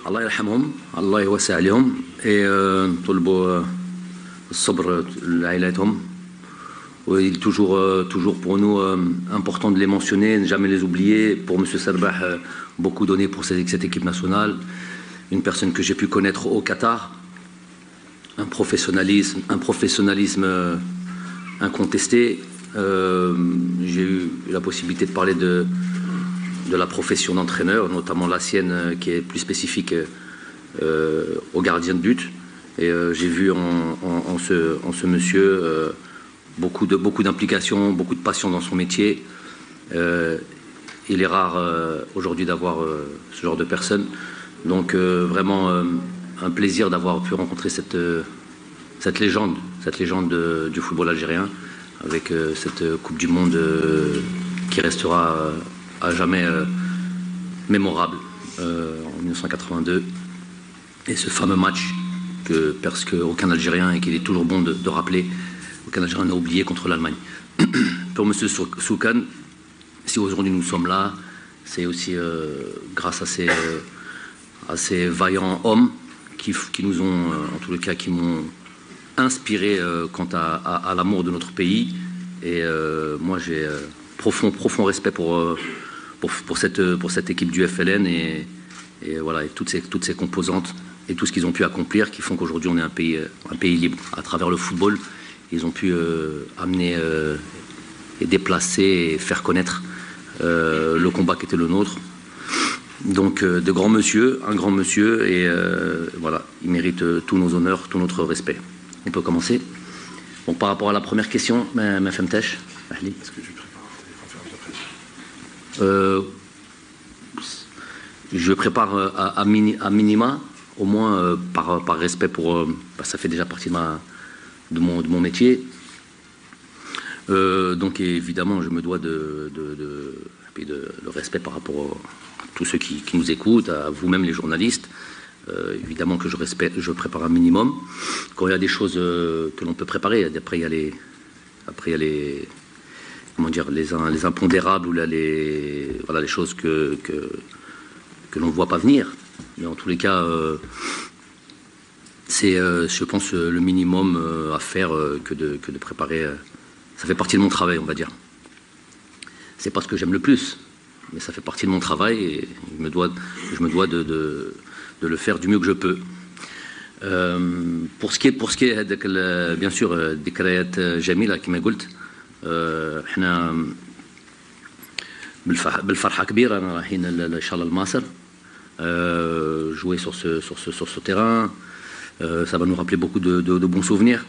الله يرحمهم الله يوسع عليهم نطلبوا الصبر لعائلاتهم. Il est toujours pour nous important de les mentionner, ne jamais les oublier. Pour M. Serbah, beaucoup donné pour cette équipe nationale. Une personne que j'ai pu connaître au Qatar. Un professionnalisme incontesté. J'ai eu la possibilité de parler de la profession d'entraîneur, notamment la sienne qui est plus spécifique aux gardiens de but. Et j'ai vu en ce monsieur beaucoup d'implication, beaucoup de passion dans son métier. Il est rare aujourd'hui d'avoir ce genre de personne. Donc vraiment un plaisir d'avoir pu rencontrer cette légende du football algérien, avec cette Coupe du Monde qui restera à jamais mémorable en 1982. Et ce fameux match que presque aucun Algérien, et qu'il est toujours bon de rappeler, aucun Algérien n'a oublié contre l'Allemagne. Pour M. Soukan, si aujourd'hui nous sommes là, c'est aussi grâce à ces vaillants hommes qui nous ont, en tous les cas, qui m'ont inspiré quant à l'amour de notre pays. Et moi, j'ai profond respect pour cette équipe du FLN et voilà, et toutes ces composantes et tout ce qu'ils ont pu accomplir, qui font qu'aujourd'hui on est un pays libre. À travers le football, ils ont pu amener et déplacer et faire connaître le combat qui était le nôtre. Donc de grands monsieur, un grand monsieur, et voilà, il mérite tous nos honneurs, tout notre respect. On peut commencer. Bon, par rapport à la première question, ma femme Tesh, est-ce que je prépare je prépare à minima, au moins par respect pour... ça fait déjà partie de mon métier. Donc évidemment, je me dois de respect par rapport à tous ceux qui nous écoutent, à vous-même les journalistes. Évidemment que je prépare un minimum. Quand il y a des choses que l'on peut préparer, après il y a les comment dire, les impondérables ou là, les choses que l'on ne voit pas venir. Mais en tous les cas, c'est, je pense, le minimum à faire que de préparer. Ça fait partie de mon travail, on va dire. C'est pas ce que j'aime le plus, mais ça fait partie de mon travail et je me dois de le faire du mieux que je peux. Pour ce qui est bien sûr ذكريات جميلة كما قلت. احنا بالفرحة كبيرة رايحين ان شاء الله لمصر jouer sur ce terrain. Ça va nous rappeler beaucoup de bons souvenirs.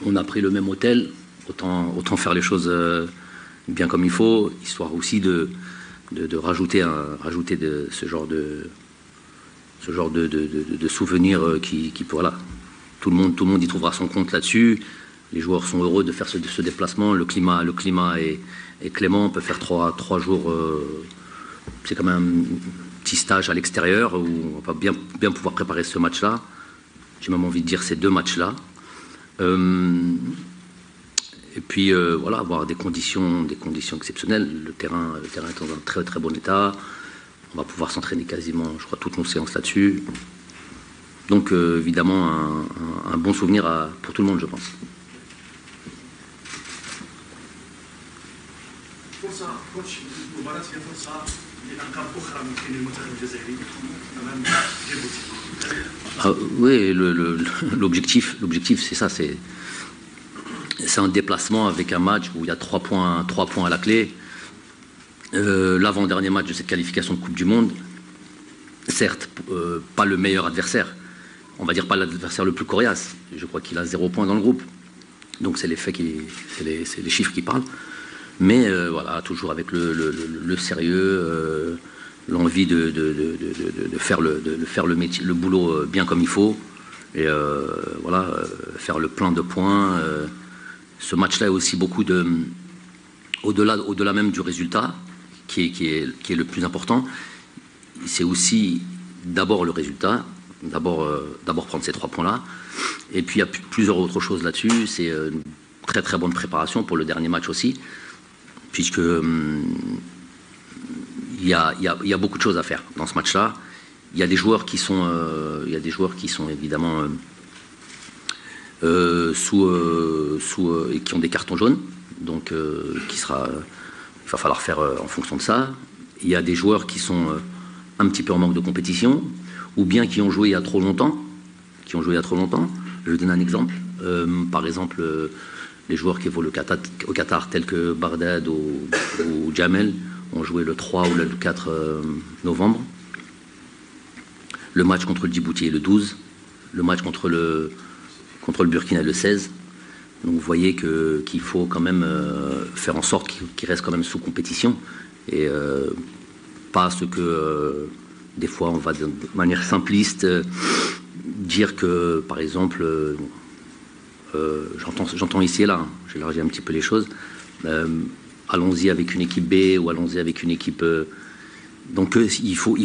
On a pris le même hôtel, autant faire les choses bien comme il faut, histoire aussi de rajouter ce genre de souvenirs qui voilà, tout le monde y trouvera son compte là-dessus. Les joueurs sont heureux de faire ce déplacement. Le climat est clément. On peut faire trois jours. C'est quand même un petit stage à l'extérieur où on va bien pouvoir préparer ce match-là. J'ai même envie de dire ces deux matchs-là. Et puis voilà, avoir des conditions exceptionnelles. Le terrain est dans un très très bon état. On va pouvoir s'entraîner quasiment, je crois, toutes nos séances là-dessus. Donc évidemment un bon souvenir pour tout le monde, je pense. Oui, l'objectif c'est ça, c'est un déplacement avec un match où il y a 3 points à la clé. L'avant-dernier match de cette qualification de Coupe du Monde, certes, pas le meilleur adversaire, on va dire pas l'adversaire le plus coriace. Je crois qu'il a 0 points dans le groupe. Donc c'est les faits, c'est les chiffres qui parlent. Mais voilà, toujours avec le sérieux, l'envie de faire le métier, le boulot bien comme il faut. Et voilà, faire le plein de points. Ce match-là est aussi beaucoup au-delà même du résultat, qui est le plus important. C'est aussi d'abord le résultat, d'abord prendre ces 3 points-là. Et puis il y a plusieurs autres choses là-dessus. C'est une très très bonne préparation pour le dernier match aussi, puisque il y a beaucoup de choses à faire dans ce match-là. il y a des joueurs qui sont évidemment et qui ont des cartons jaunes, donc il va falloir faire en fonction de ça. Il y a des joueurs qui sont un petit peu en manque de compétition, ou bien qui ont joué il y a trop longtemps. Je vais donner un exemple. Par exemple, les joueurs qui évoluent au Qatar, tels que Bardad ou Jamel, ont joué le 3 ou le 4 novembre. Le match contre le Djibouti est le 12. Le match contre le Burkina le 16. Donc vous voyez qu'il faut quand même faire en sorte qu'il reste quand même sous compétition. Et pas ce que des fois on va de manière simpliste dire que, par exemple, j'entends ici et là, j'élargis un petit peu les choses, allons-y avec une équipe B ou allons-y avec une équipe... donc il faut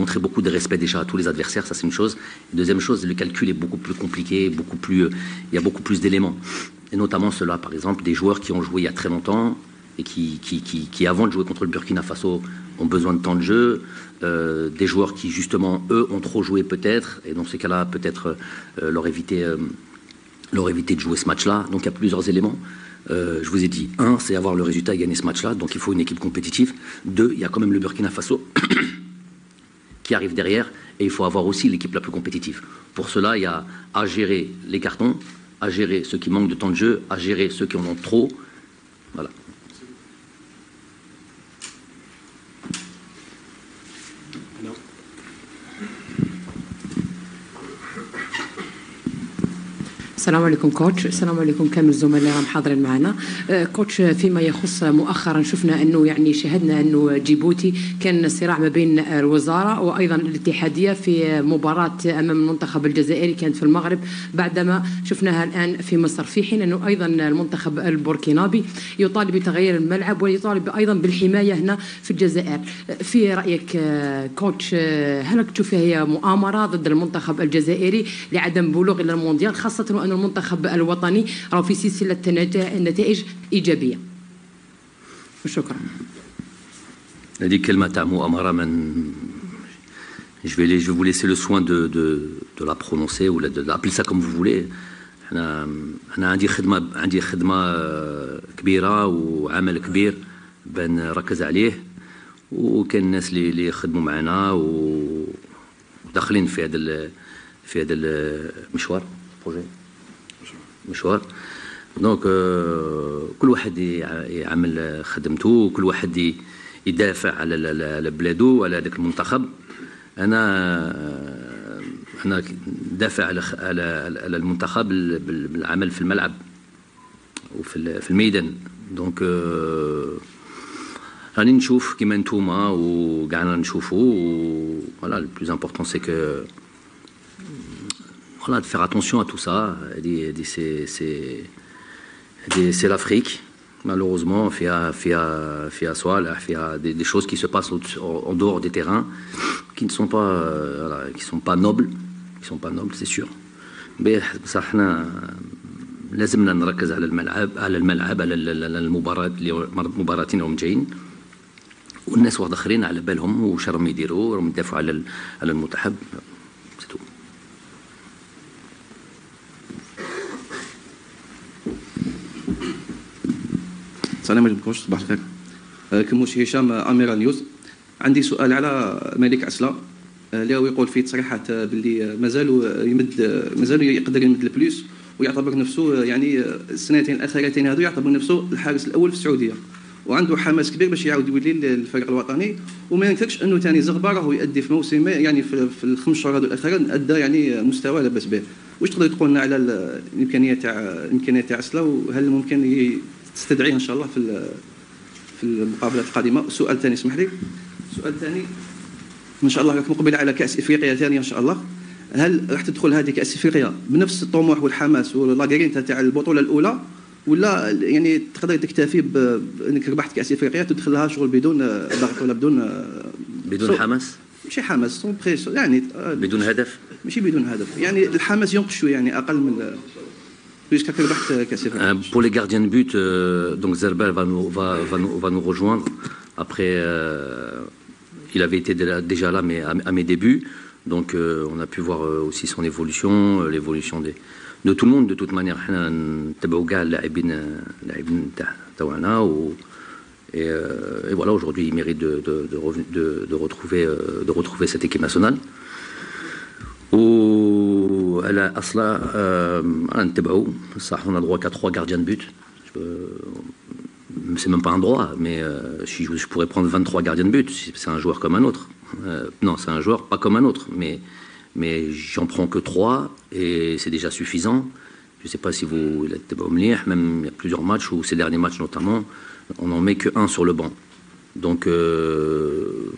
montrer beaucoup de respect déjà à tous les adversaires, ça c'est une chose. Deuxième chose, le calcul est beaucoup plus compliqué, il y a beaucoup plus d'éléments. Et notamment ceux-là, par exemple, des joueurs qui ont joué il y a très longtemps et qui avant de jouer contre le Burkina Faso, ont besoin de temps de jeu, des joueurs qui, justement, eux, ont trop joué peut-être, et dans ces cas-là, peut-être leur éviter de jouer ce match-là. Donc il y a plusieurs éléments. Je vous ai dit, 1, c'est avoir le résultat et gagner ce match-là, donc il faut une équipe compétitive. 2, il y a quand même le Burkina Faso qui arrive derrière, et il faut avoir aussi l'équipe la plus compétitive. Pour cela, il y a à gérer les cartons, à gérer ceux qui manquent de temps de jeu, à gérer ceux qui en ont trop. Voilà. السلام عليكم كوتش، السلام عليكم كامل الزملاء محاضرين معنا. كوتش، فيما يخص مؤخرا شفنا انه يعني شاهدنا انه جيبوتي كان صراع ما بين الوزاره وايضا الاتحاديه في مباراه امام المنتخب الجزائري كانت في المغرب، بعدما شفناها الان في مصر، في حين انه ايضا المنتخب البوركينابي يطالب بتغيير الملعب ويطالب ايضا بالحمايه هنا في الجزائر. في رايك كوتش، هل تشوفها هي مؤامره ضد المنتخب الجزائري لعدم بلوغ الى المونديال، خاصه وان المنتخب الوطني راه في سلسله نتائج ايجابيه؟ شكرا. هذه كلمه تاع مؤامره je vais vous laisser le soin de la prononcer ou de l'appeler ça comme vous voulez. انا عندي خدمه كبيره وعمل كبير بنركز عليه، وكان الناس اللي يخدموا معنا وداخلين في هذا المشوار مشوار. دونك كل واحد يعمل خدمته، وكل واحد يدافع على بلاده وعلى هذاك المنتخب. انا دافع على المنتخب بالعمل في الملعب وفي الميدان. دونك راني نشوف كيما نتوما وكاعنا نشوفوا. فوالا لو بلوز امبورطون سي كو voilà, de faire attention à tout ça. C'est l'Afrique, malheureusement, il y a des choses qui se passent en dehors des terrains qui ne sont pas, pas nobles, c'est sûr. Mais ça, لازمنا نركز على الملعب على المباراتين اللي جايين، والناس واحد اخرين على بالهم واش راهم يديروا، راهم يدافعوا على المنتخب. السلام عليكم كوتش، صباح الخير. كموش هشام، اميرا نيوز. عندي سؤال على مالك عسلة، اللي هو يقول في تصريحات باللي مازالوا يقدر يمد البلوس، ويعتبر نفسه يعني السنتين الاخيرتين هذو يعتبر نفسه الحارس الاول في السعوديه، وعنده حماس كبير باش يعاود يولي للفريق الوطني. وما ينكرش انه ثاني زغبه راهو يؤدي في موسمه، يعني في الخمس شهور هذو الاخيره ادى يعني مستوى لا باس به. واش تقدر تقول لنا على الامكانيه تاع عسلة، وهل ممكن تستدعيه ان شاء الله في المقابلات القادمه؟ السؤال الثاني، اسمح لي، السؤال الثاني، ان شاء الله راك مقبل على كاس افريقيا ثانيه ان شاء الله، هل راح تدخل هذه كاس افريقيا بنفس الطموح والحماس ولاغارينتا تاع البطوله الاولى، ولا يعني تقدر تكتفي بانك ربحت كاس افريقيا تدخلها شغل بدون ضغط ولا بدون حماس؟ ماشي حماس، يعني بدون هدف؟ ماشي بدون هدف، يعني الحماس ينقص شويه، يعني اقل من Pour les gardiens de but, donc Zerber va nous rejoindre. Après, il avait été déjà là, mais à mes débuts. Donc on a pu voir aussi son évolution, l'évolution de tout le monde. De toute manière, et voilà, aujourd'hui, il mérite de retrouver cette équipe nationale. وعلى أصلا نتبعوا صح, on a droit qu'à 3 gardiens de but. C'est même pas un droit, mais si je pourrais prendre 23 gardiens de but, c'est un joueur comme un autre. Non, c'est un joueur pas comme un autre, mais j'en prends que 3 et c'est déjà suffisant. Je ne sais pas si vous, même il y a plusieurs matchs, ou ces derniers matchs notamment, on n'en met que 1 sur le banc. Donc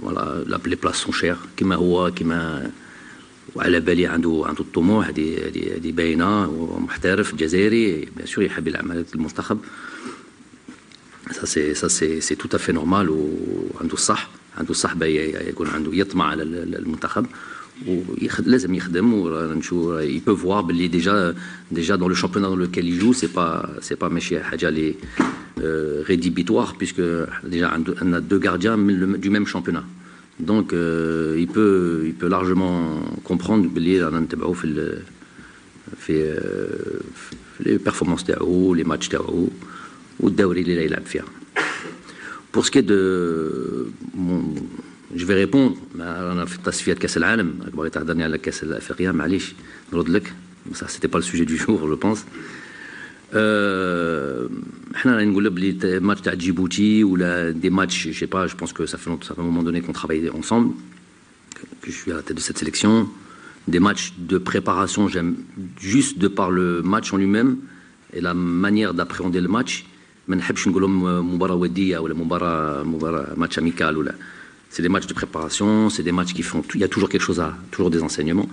voilà, les places sont chères. كما هو كما وعلى بالي عنده الطموح هذه باينه ومحترف جزائري bien sûr يحب يلعب مع المنتخب. Ça c'est tout à fait normal وعنده الصح يكون عنده يطمع على المنتخب ولازم يخدم ونشوف. Il peut voir باللي déjà dans le championnat dans lequel il joue c'est pas ماشي حاجه لي rédhibitoire puisque déjà on a 2 gardiens du même championnat. Donc il peut largement comprendre باللي رانا نتبعوا في les performances تاعو, les matchs تاعو والدوري اللي يلعب فيها. Pour ce qui est de je vais répondre. انا في تصفيات كاس العالم بغيت تهضرني على كاس الافريقيا معليش نرد لك. Ça c'était pas le sujet du jour je pense. احنا نقول بلي ماتش تاع جيبوتي ولا des matchs, je sais pas, je pense que ça fait un moment donné qu'on travaille ensemble, que je suis à la tête de cette sélection. Des matchs de préparation, j'aime juste de par le match en lui-même et la manière d'appréhender le match. ما نحبش نقولهم مباراة ودية ولا مباراة match amical ولا. C'est des matchs de préparation, c'est des matchs qui font il y a toujours quelque chose toujours des enseignements.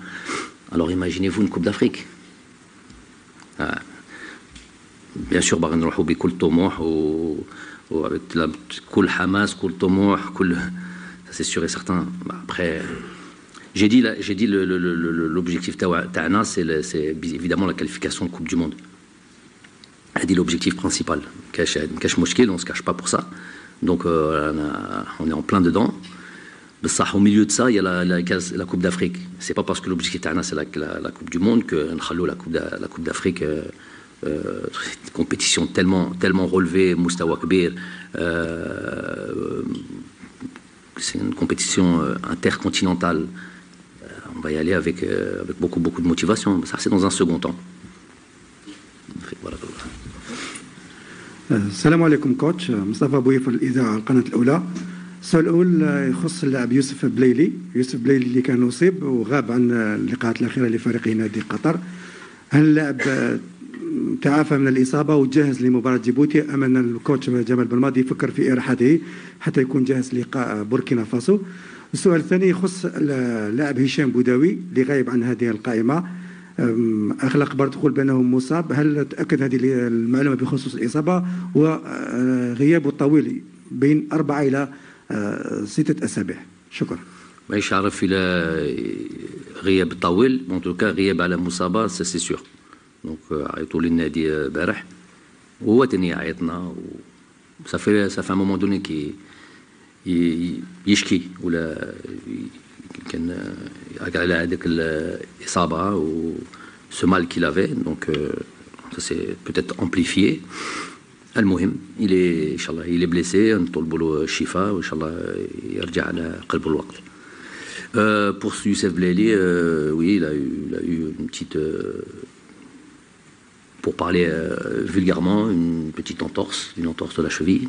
Alors imaginez-vous une Coupe d'Afrique. Bien sûr باغي نروحوا بكل طموح كل حماس كل طموح كل ça c'est sûr et certain. Après j'ai dit l'objectif تاعنا c'est évidemment la qualification de Coupe du monde. هذه l'objectif principal. كاش مشكل, on se cache pas pour ça. Donc on est en plein dedans. بصح au milieu de ça il y a la Coupe d'Afrique. C'est pas parce que l'objectif تاعنا c'est la Coupe du monde que نخلوا la Coupe d'Afrique compétition tellement relevée, Moustawa Kbir, c'est une compétition intercontinentale. On va y aller avec beaucoup de motivation. Ça c'est dans un second temps. Voilà. السلام عليكم كوتش. مصطفى بويف الإذاعة القناة الأولى. السؤال الأول يخص اللاعب يوسف بليلي اللي كان أصيب وغاب عن اللقاءات الأخيرة لفريق نادي قطر. هل اللاعب تعافى من الإصابة وجاهز لمباراة جيبوتي أم أن الكوتش جمال بلماضي يفكر في إراحته حتى يكون جاهز للقاء بوركينا فاسو؟ السؤال الثاني يخص اللاعب هشام بوداوي اللي غايب عن هذه القائمة. آخر الأخبار تقول بأنه مصاب. هل تأكد هذه المعلومة بخصوص الإصابة وغيابه الطويل بين 4 إلى 6 أسابيع؟ شكرا. مانيش عارف إلى غياب طويل، en tout cas غياب على مصابة c'est sûr. دونك عيطوا للنادي البارح وهو تاني عيطنا ça fait un moment donné كي يشكي ولا كان على هذيك الإصابة و ce mal qu'il avait, donc ça s'est peut-être amplifié. المهم إن شاء الله il est blessé, نطلبوا له الشفاء وإن شاء الله يرجع على قلب الوقت. Pour Youssef Belaili, oui, il a eu une petite, pour parler vulgairement, une petite entorse de la cheville.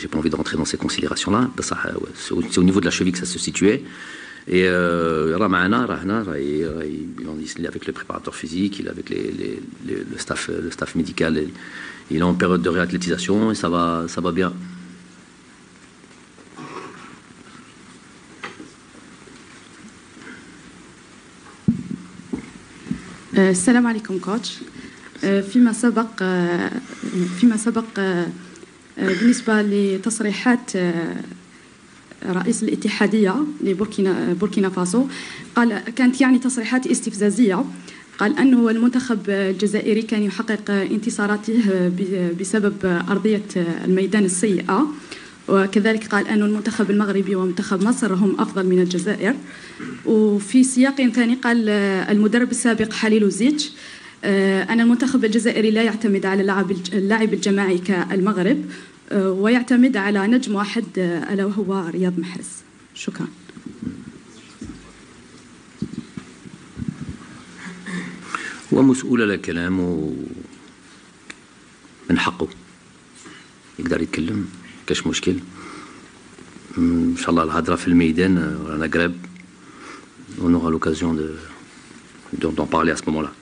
J'ai pas envie de rentrer dans ces considérations-là. C'est au niveau de la cheville que ça se situait. Et il est avec le préparateur physique, il est avec le staff médical. Il est en période de réathlétisation et ça va bien. السلام عليكم كوتش. فيما سبق بالنسبة لتصريحات رئيس الاتحادية لبوركينا فاسو كانت يعني تصريحات استفزازية. قال أنه المنتخب الجزائري كان يحقق انتصاراته بسبب أرضية الميدان السيئة، وكذلك قال أن المنتخب المغربي ومنتخب مصر هم أفضل من الجزائر. وفي سياق ثاني قال المدرب السابق حليل زيتش أن المنتخب الجزائري لا يعتمد على اللعب الجماعي كالمغرب ويعتمد على نجم واحد ألا وهو رياض محرز. شكرا. هو مسؤول على كلامه من حقه يقدر يتكلم، كاش مشكل. ان شاء الله الهضره في الميدان رانا قراب، on aura l'occasion d'en parler à ce moment-là.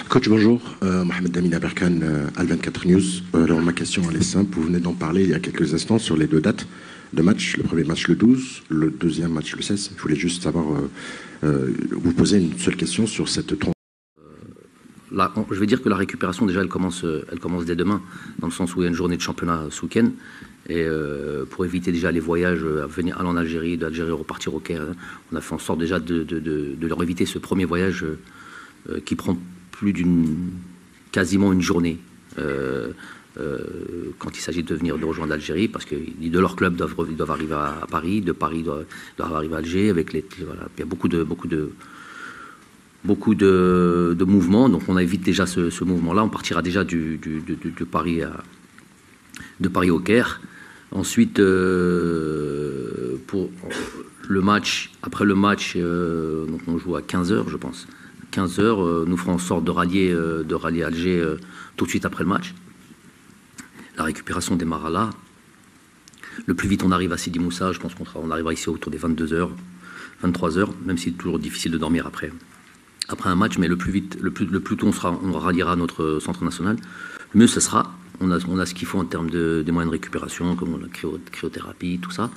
Coach, bonjour. Mohamed Damina Berkan, Al24 News. Alors, ma question, elle est simple. Vous venez d'en parler il y a quelques instants sur les deux dates de match. Le premier match le 12, le deuxième match le 16. Je voulais juste savoir, vous poser une seule question sur cette tronche. Je vais dire que la récupération, déjà, elle commence dès demain, dans le sens où il y a une journée de championnat ce week-end. Et pour éviter déjà les voyages, aller en Algérie, d'Algérie repartir au Caire, on a fait en sorte déjà de leur éviter ce premier voyage qui prend quasiment une journée quand il s'agit de rejoindre l'Algérie, parce que de leur club doivent arriver à Paris, de Paris doivent arriver à Alger, voilà, il y a beaucoup de mouvements, donc on évite déjà ce mouvement-là. On partira déjà de Paris au Caire. Ensuite, pour le match, après le match, donc on joue à 15h, je pense. 15h, nous ferons en sorte de rallier Alger tout de suite après le match. La récupération démarrera là. Le plus vite on arrive à Sidi Moussa, je pense qu'on arrivera ici autour des 22h, 23h, même si c'est toujours difficile de dormir après un match, mais le plus tôt on ralliera notre centre national, le mieux ce sera. On a ce qu'il faut en termes des moyens de récupération, comme la cryothérapie, tout ça.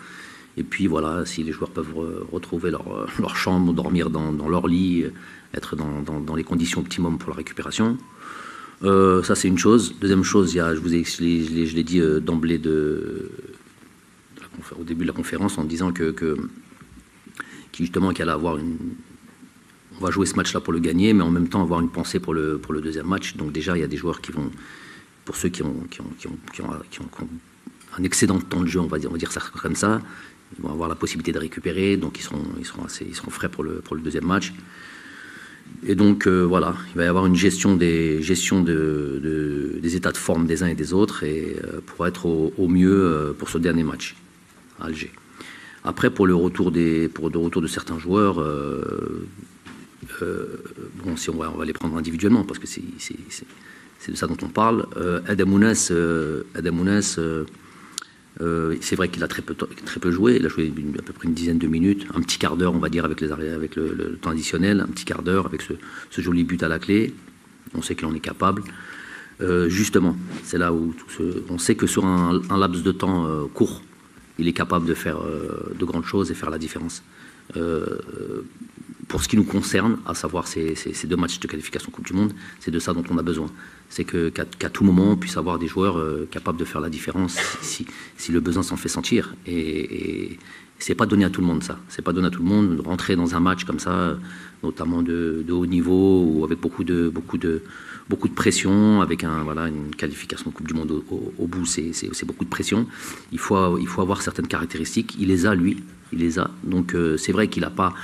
Et puis voilà, si les joueurs peuvent retrouver leur chambre, dormir dans leur lit, être dans les conditions optimum pour la récupération. Ça c'est une chose. Deuxième chose, je l'ai dit d'emblée au début de la conférence en disant justement qu'il allait avoir on va jouer ce match-là pour le gagner, mais en même temps avoir une pensée pour le deuxième match. Donc déjà, il y a des joueurs qui vont, pour ceux qui ont un excédent de temps de jeu, on va dire ça comme ça, ils vont avoir la possibilité de récupérer, donc ils seront frais pour le deuxième match. Et donc voilà, il va y avoir une gestion des états de forme des uns et des autres, et pour être au mieux pour ce dernier match à Alger. Après, pour le retour de certains joueurs, bon, si on va les prendre individuellement, parce que c'est de ça dont on parle. Adam Ounas, c'est vrai qu'il a très peu joué. Il a joué à peu près une dizaine de minutes, un petit quart d'heure, on va dire, avec le temps additionnel, un petit quart d'heure avec ce joli but à la clé. On sait qu'il en est capable. Justement, c'est là où on sait que sur un laps de temps court, il est capable de faire de grandes choses et faire la différence. Pour ce qui nous concerne, à savoir ces deux matchs de qualification Coupe du Monde, c'est de ça dont on a besoin. C'est qu'à tout moment, on puisse avoir des joueurs capables de faire la différence si le besoin s'en fait sentir. Et c'est pas donné à tout le monde, ça. C'est pas donné à tout le monde de rentrer dans un match comme ça, notamment de haut niveau, ou avec beaucoup de pression, avec une qualification Coupe du Monde au bout, c'est beaucoup de pression. Il faut avoir certaines caractéristiques. Il les a, lui. Il les a. Donc c'est vrai qu'il n'a pas...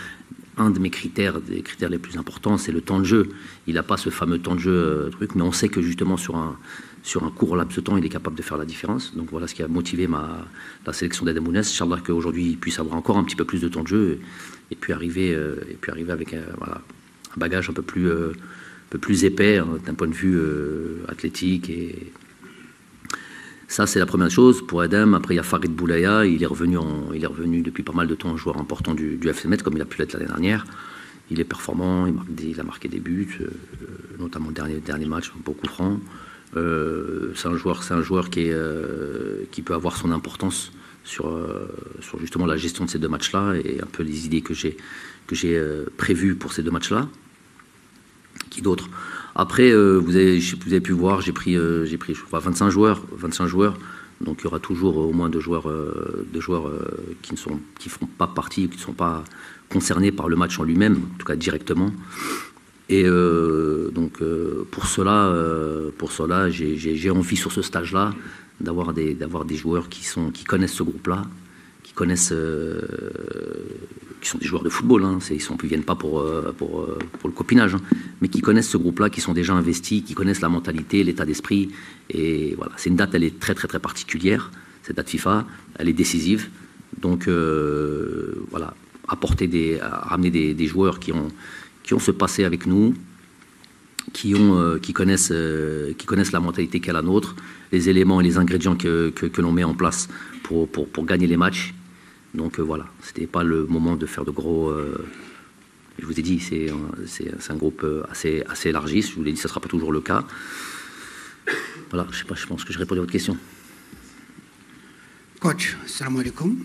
Un de mes critères, des critères les plus importants, c'est le temps de jeu. Il n'a pas ce fameux temps de jeu mais on sait que justement sur un court laps de temps, il est capable de faire la différence. Donc voilà ce qui a motivé la sélection d'Adam Ounas. Inch'Allah qu'aujourd'hui, il puisse avoir encore un petit peu plus de temps de jeu et puis arriver avec un bagage un peu plus épais d'un point de vue athlétique. Et ça, c'est la première chose. Pour Adam, après, il y a Farid Boulaya. Il est revenu depuis pas mal de temps, un joueur important du FC Metz, comme il a pu l'être l'année dernière. Il est performant, il a marqué des buts, notamment le dernier match, beaucoup franc. C'est un joueur qui peut avoir son importance sur justement la gestion de ces deux matchs-là et un peu les idées que j'ai prévues pour ces deux matchs-là. Qui d'autre? Après, vous avez pu voir, j'ai pris je crois, 25 joueurs. Donc il y aura toujours au moins deux joueurs qui ne feront pas partie, qui ne sont pas concernés par le match en lui-même, en tout cas directement. Et donc pour cela j'ai envie sur ce stage-là d'avoir des joueurs qui connaissent ce groupe-là, qui sont des joueurs de football, hein, ils ne viennent pas pour le copinage, hein, mais qui connaissent ce groupe-là, qui sont déjà investis, qui connaissent la mentalité, l'état d'esprit. Et voilà, c'est une date, elle est très très très particulière, cette date FIFA, elle est décisive. Donc voilà, ramener des joueurs qui ont ce passé avec nous, qui connaissent la mentalité qu'est la nôtre, les éléments et les ingrédients que l'on met en place pour gagner les matchs. Donc voilà, c'était pas le moment de faire de gros... je vous ai dit, c'est un groupe assez élargi. Je vous l'ai dit, ça ne sera pas toujours le cas. Voilà, je sais pas, je pense que j'ai répondu à votre question. كوتش السلام عليكم.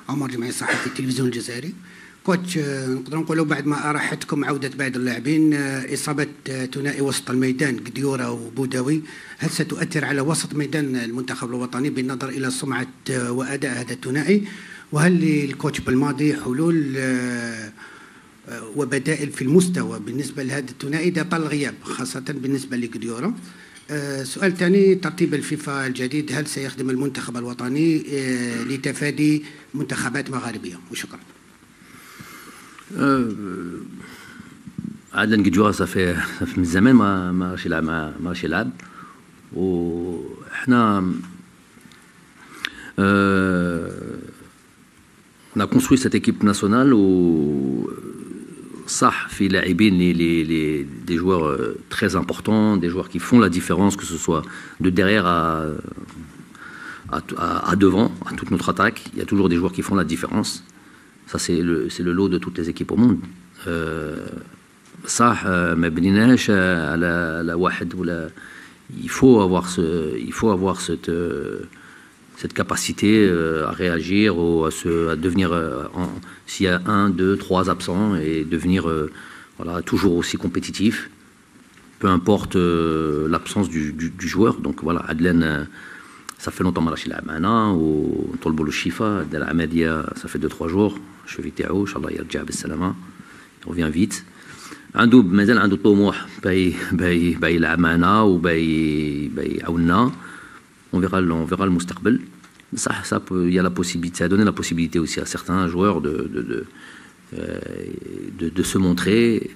عمر جمعي صحفي التلفزيون الجزائري. كوتش نقدر نقولوا بعد ما أراحتكم عودة بعض اللاعبين إصابة ثنائي وسط الميدان قديورة وبوداوي، هل ستؤثر على وسط ميدان المنتخب الوطني بالنظر إلى سمعة وأداء هذا الثنائي؟ وهل للكوتش بالماضي حلول وبدائل في المستوى بالنسبة لهذا الثنائي إذا طال الغياب خاصة بالنسبة لقديورة؟ سؤال ثاني، ترتيب الفيفا الجديد هل سيخدم المنتخب الوطني لتفادي منتخبات مغاربية؟ وشكرا. عدن قديورة صافي من زمان ما راش يلعب وحنا on a construit cette équipe nationale où صح في لاعبين des joueurs très importants, des joueurs qui font la différence, que ce soit de derrière à devant, à toute notre attaque. Il y a toujours des joueurs qui font la différence. Ça, c'est le lot de toutes les équipes au monde. صح ما بنيناش على واحد ولا il faut avoir cette capacité à réagir ou à devenir, s'il y a 1, 2, 3 absents, et devenir voilà, toujours aussi compétitif, peu importe l'absence du joueur. Donc voilà, Adlen, ça fait longtemps qu'il a معنا ونطلبوا له الشفاء. دار عملية ça fait 2-3 jours. الشفي تاعو إن شاء الله يرجع بالسلامة. Il revient vite. مازال عنده طموح باي يلعب معنا وباي يعاوننا. On verra le مستقبل. Ça, il y a la possibilité, ça a donné la possibilité aussi à certains joueurs de se montrer.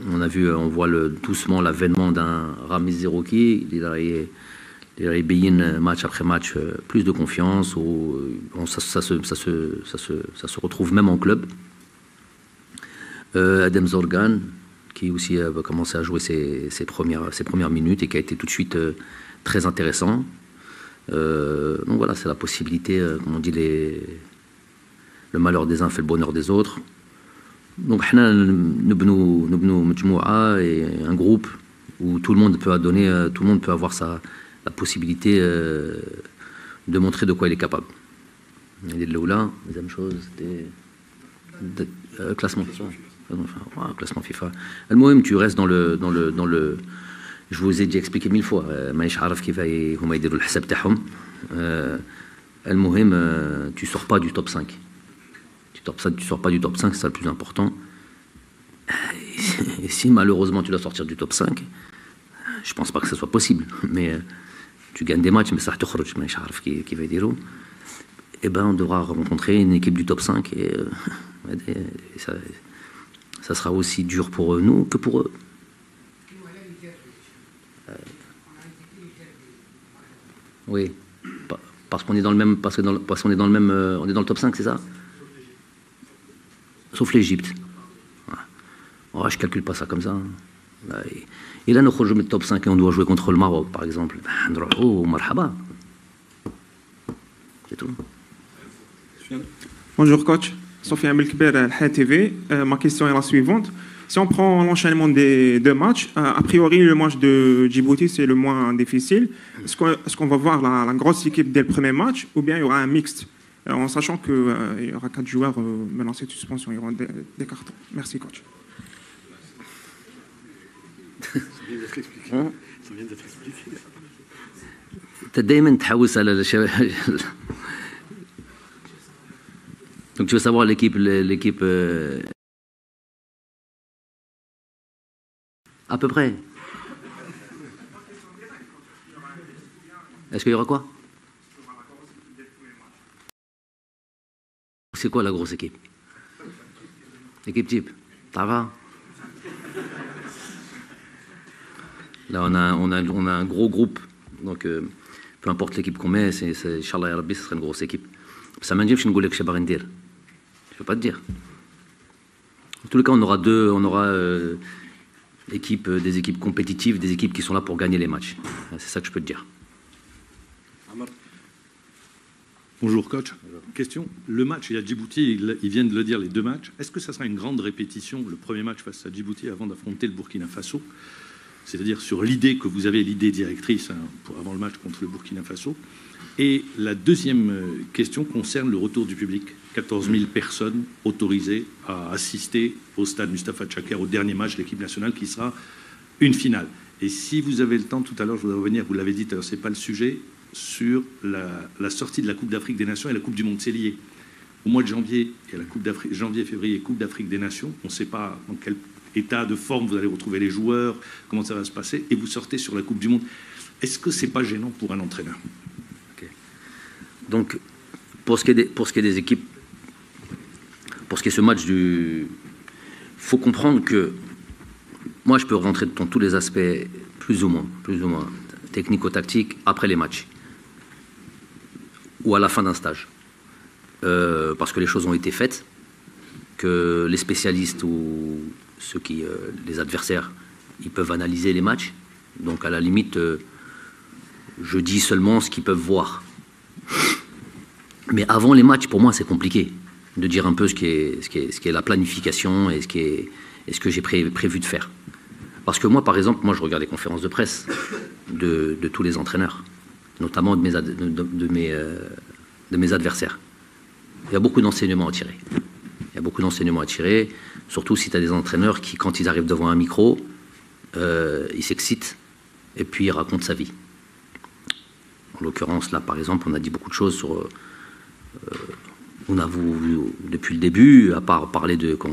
On voit doucement l'avènement d'un Ramiz Zerouki. Il a ébayé match après match plus de confiance. Ça se retrouve même en club. Adem Zorgan, qui aussi a commencé à jouer ses premières minutes et qui a été tout de suite très intéressant. Donc voilà, c'est la possibilité, comme on dit, le malheur des uns fait le bonheur des autres. Donc nous مجموعة et un groupe où tout le monde peut avoir la possibilité de montrer de quoi il est capable. Et là, deuxième chose, c'était classement FIFA. المهم, tu restes dans le je vous ai déjà expliqué 1000 fois. مانيش عارف كيف هما يديروا الحساب تاعهم. المهم, tu sors pas du top 5. Tu sors pas du top 5, c'est ça le plus important. Et si malheureusement tu dois sortir du top 5, je pense pas que ce soit possible, mais tu gagnes des matchs, mais ça تخرج مانيش عارف كيف يديروا. Et ben on devra rencontrer une équipe du top 5 et ça sera aussi dur pour nous que pour eux. Oui, parce qu'on est dans le même, on est dans le top 5, c'est ça? Sauf l'Égypte. Oh, je calcule pas ça comme ça. Et là, nous rejoignons le top 5 et on doit jouer contre le Maroc, par exemple. Oh, marhaba. C'est tout. Bonjour coach, Sofiane Belkber, Al TV. Ma question est la suivante. Si on prend l'enchaînement des deux matchs, a priori le match de Djibouti c'est le moins difficile. Est-ce qu'on va voir la grosse équipe dès le premier match ou bien il y aura un mixte en sachant qu'il y aura 4 joueurs menacés de suspension, il y aura des cartons. Merci coach. Ça vient d'être expliqué. دائما تحوس على Donc tu veux savoir l'équipe À peu près. Est-ce qu'il y aura quoi? C'est quoi la grosse équipe? Équipe type, ça va? Là, on a un gros groupe, donc peu importe l'équipe qu'on met, Inch'Allah, ya Rabbi, ce sera une grosse équipe. Ça m'a dit que je ne voulais que je ne peux pas te dire. En tous les cas, on aura des équipes compétitives, des équipes qui sont là pour gagner les matchs. C'est ça que je peux te dire. Bonjour coach. Question. Le match, il y a Djibouti, ils viennent de le dire, les deux matchs. Est-ce que ça sera une grande répétition, le premier match face à Djibouti, avant d'affronter le Burkina Faso? C'est-à-dire sur l'idée que vous avez, l'idée directrice avant le match contre le Burkina Faso. Et la deuxième question concerne le retour du public. 14 000 personnes autorisées à assister au stade Mustapha Tchaker au dernier match de l'équipe nationale qui sera une finale. Et si vous avez le temps, tout à l'heure, je voudrais revenir, vous l'avez dit, ce n'est pas le sujet, sur la sortie de la Coupe d'Afrique des Nations et la Coupe du Monde. C'est lié. Au mois de janvier, il y a la Coupe d'Afrique, janvier-février, Coupe d'Afrique des Nations. On ne sait pas dans quel état de forme vous allez retrouver les joueurs, comment ça va se passer, et vous sortez sur la Coupe du Monde. Est-ce que ce n'est pas gênant pour un entraîneur? Okay. Donc, pour ce qui est des équipes, pour ce qui est ce match il faut comprendre que moi, je peux rentrer dans tous les aspects, plus ou moins technico-tactiques, après les matchs, ou à la fin d'un stage. Parce que les choses ont été faites, que les spécialistes ou ceux qui, les adversaires, ils peuvent analyser les matchs. Donc, à la limite, je dis seulement ce qu'ils peuvent voir. Mais avant les matchs, pour moi, c'est compliqué de dire un peu ce qui est la planification et ce que j'ai prévu de faire. Parce que moi, par exemple, je regarde les conférences de presse de tous les entraîneurs, notamment de mes adversaires. Il y a beaucoup d'enseignements à tirer. Surtout si tu as des entraîneurs qui, quand ils arrivent devant un micro, ils s'excitent et puis ils racontent sa vie. En l'occurrence, là, par exemple, on a dit beaucoup de choses sur... on a depuis le début, à part parler de quand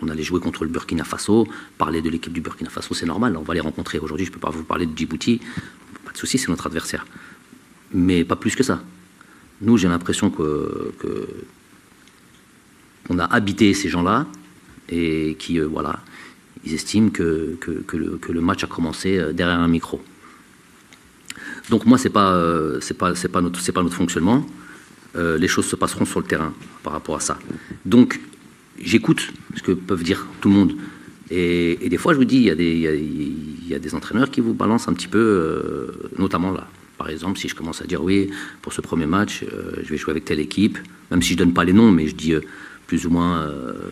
on allait jouer contre le Burkina Faso, parler de l'équipe du Burkina Faso, c'est normal, on va les rencontrer. Aujourd'hui, je ne peux pas vous parler de Djibouti, pas de souci, c'est notre adversaire. Mais pas plus que ça. Nous, j'ai l'impression qu'on a habité ces gens-là et qui, voilà, ils estiment que le match a commencé derrière un micro. Donc moi, c'est pas notre fonctionnement. Les choses se passeront sur le terrain par rapport à ça. Donc, j'écoute ce que peuvent dire tout le monde. Et des fois, je vous dis, il y a des entraîneurs qui vous balancent un petit peu, notamment là. Par exemple, si je commence à dire, oui, pour ce premier match, je vais jouer avec telle équipe, même si je ne donne pas les noms, mais je dis plus ou moins,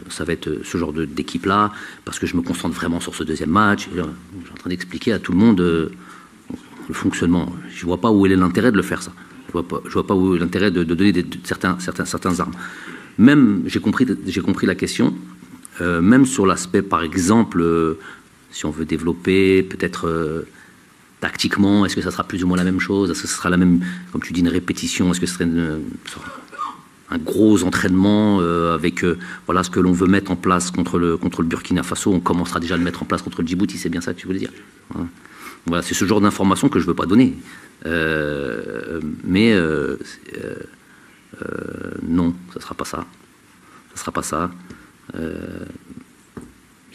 ça va être ce genre d'équipe-là, parce que je me concentre vraiment sur ce deuxième match. Je suis en train d'expliquer à tout le monde le fonctionnement. Je ne vois pas où est l'intérêt de le faire, ça. Je vois pas où est l'intérêt de donner certains armes. Même, j'ai compris la question, même sur l'aspect, par exemple, si on veut développer, peut-être tactiquement, est-ce que ça sera plus ou moins la même chose? Est-ce que ce sera la même, comme tu dis, une répétition? Est-ce que ce serait un gros entraînement avec voilà, ce que l'on veut mettre en place contre le Burkina Faso? On commencera déjà à le mettre en place contre le Djibouti, c'est bien ça que tu voulais dire? Voilà, c'est ce genre d'informations que je ne veux pas donner. Non, ça ne sera pas ça.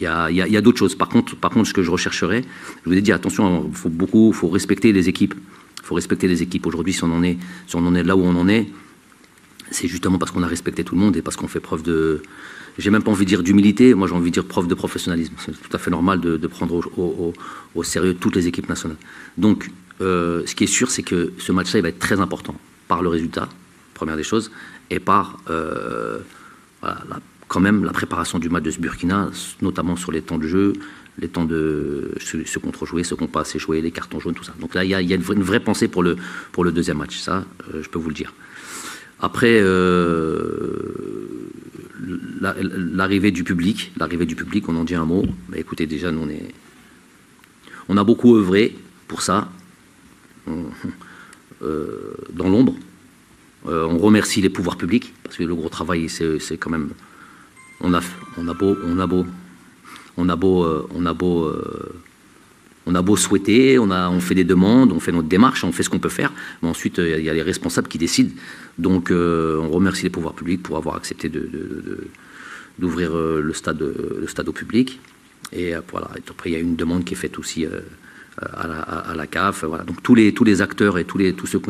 Il y a d'autres choses. Par contre, ce que je rechercherais, je vous ai dit, attention, il faut respecter les équipes. Il faut respecter les équipes. Aujourd'hui, si on en est là où on en est, c'est justement parce qu'on a respecté tout le monde et parce qu'on fait preuve de... J'ai même pas envie de dire d'humilité, moi j'ai envie de dire preuve de professionnalisme. C'est tout à fait normal de prendre au sérieux toutes les équipes nationales. Donc, ce qui est sûr, c'est que ce match-là, il va être très important par le résultat, première des choses, et par voilà, quand même la préparation du match de ce Burkina, notamment sur les temps de jeu, les temps de ce qu'on trop joué, ce qu'on pas assez joué, les cartons jaunes, tout ça. Donc là, il y a une vraie pensée pour le deuxième match, ça, je peux vous le dire. Après, l'arrivée du public, on en dit un mot. Bah, écoutez, déjà, nous, on a beaucoup œuvré pour ça, dans l'ombre. On remercie les pouvoirs publics, parce que le gros travail, c'est quand même... On a beau On a beau souhaiter, on fait des demandes, on fait notre démarche, on fait ce qu'on peut faire, mais ensuite il y a les responsables qui décident. Donc on remercie les pouvoirs publics pour avoir accepté d'ouvrir le stade au public. Et voilà. Et après il y a une demande qui est faite aussi à la CAF. Voilà. Donc tous les acteurs et tous ceux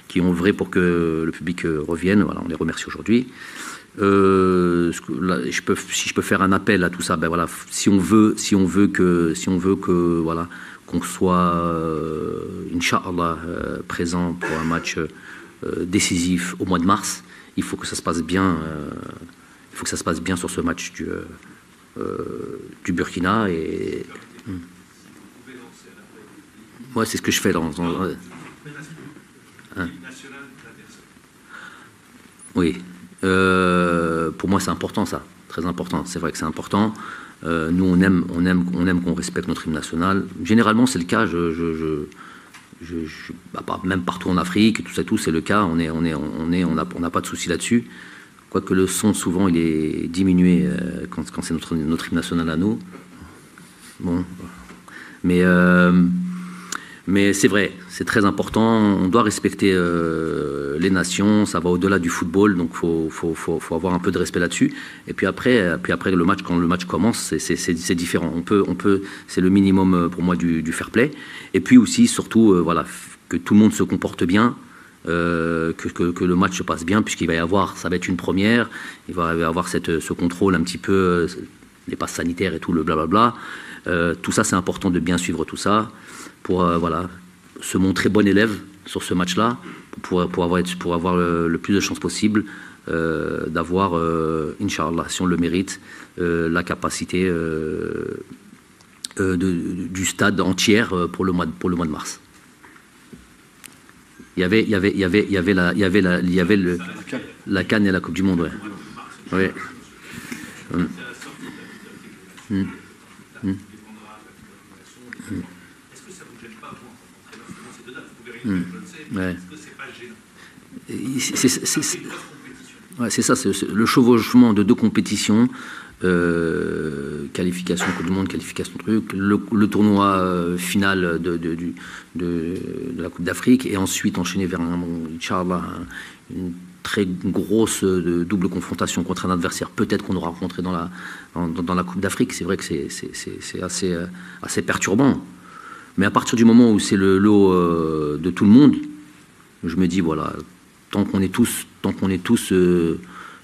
qui ont œuvré pour que le public revienne, voilà, on les remercie aujourd'hui. Si je peux faire un appel à tout ça, ben voilà, si on veut que voilà, qu'on soit Inch'Allah présent pour un match décisif au mois de mars, il faut que ça se passe bien. Il faut que ça se passe bien sur ce match du Burkina. Et ouais, c'est ce que je fais oui. Pour moi, c'est important, ça, très important. C'est vrai que c'est important. Nous, on aime qu'on respecte notre hymne national. Généralement, c'est le cas. Même partout en Afrique, tout, c'est le cas. On n'a pas de souci là-dessus. Quoique le son, souvent, il est diminué quand c'est notre hymne national à nous. Bon, mais c'est vrai, c'est très important. On doit respecter les nations. Ça va au-delà du football, donc faut avoir un peu de respect là-dessus. Et puis après le match, quand le match commence, c'est différent. On peut, c'est le minimum pour moi du fair play. Et puis aussi, surtout, voilà, que tout le monde se comporte bien, que le match se passe bien, puisqu'il va y avoir, ça va être une première. Il va y avoir ce contrôle un petit peu, les passes sanitaires et tout le blablabla. Tout ça, c'est important de bien suivre tout ça. Pour voilà, se montrer bon élève sur ce match-là, pour avoir le plus de chances possible d'avoir, Inch'Allah, si on le mérite, la capacité du stade entière pour le mois de mars. Il y avait la CAN et la Coupe du Monde, ouais. Ouais. C'est ça, c'est le chevauchement de deux compétitions, qualification Coupe du Monde, qualification truc, le tournoi final de la Coupe d'Afrique, et ensuite enchaîner vers Inch'Allah, une très grosse double confrontation contre un adversaire peut-être qu'on aura rencontré dans la Coupe d'Afrique. C'est vrai que c'est assez perturbant. Mais à partir du moment où c'est le lot de tout le monde, je me dis, voilà, tant qu'on est tous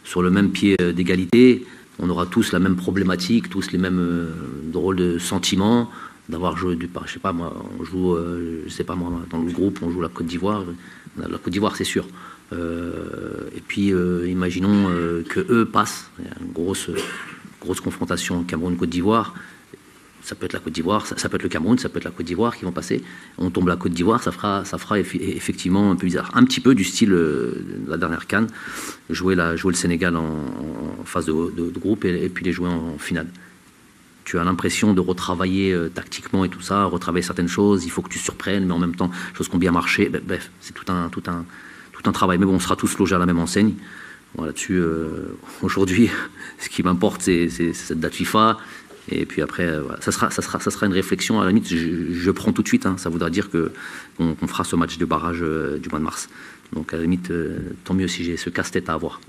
sur le même pied d'égalité, on aura tous la même problématique, tous les mêmes drôles de sentiments, d'avoir joué, je sais pas moi, on joue, je sais pas moi, dans le groupe, on joue la Côte d'Ivoire, la Côte d'Ivoire c'est sûr. Et puis imaginons que eux passent, il y a une grosse confrontation Cameroun-Côte d'Ivoire. Ça peut être la Côte d'Ivoire, ça peut être le Cameroun, ça peut être la Côte d'Ivoire qui vont passer. On tombe la Côte d'Ivoire, ça fera effectivement un peu bizarre. Un petit peu du style de la dernière CAN, jouer le Sénégal en phase de groupe et puis les jouer en finale. Tu as l'impression de retravailler tactiquement et tout ça, retravailler certaines choses, il faut que tu surprennes, mais en même temps, choses qui ont bien marché. Bref, c'est tout un travail. Mais bon, on sera tous logés à la même enseigne. Bon, là-dessus, aujourd'hui, ce qui m'importe, c'est cette date FIFA. Et puis après, voilà, ça sera une réflexion. À la limite, je prends tout de suite. Ça voudra dire qu'on fera ce match de barrage du mois de mars. Donc à la limite, tant mieux si j'ai ce casse-tête à avoir.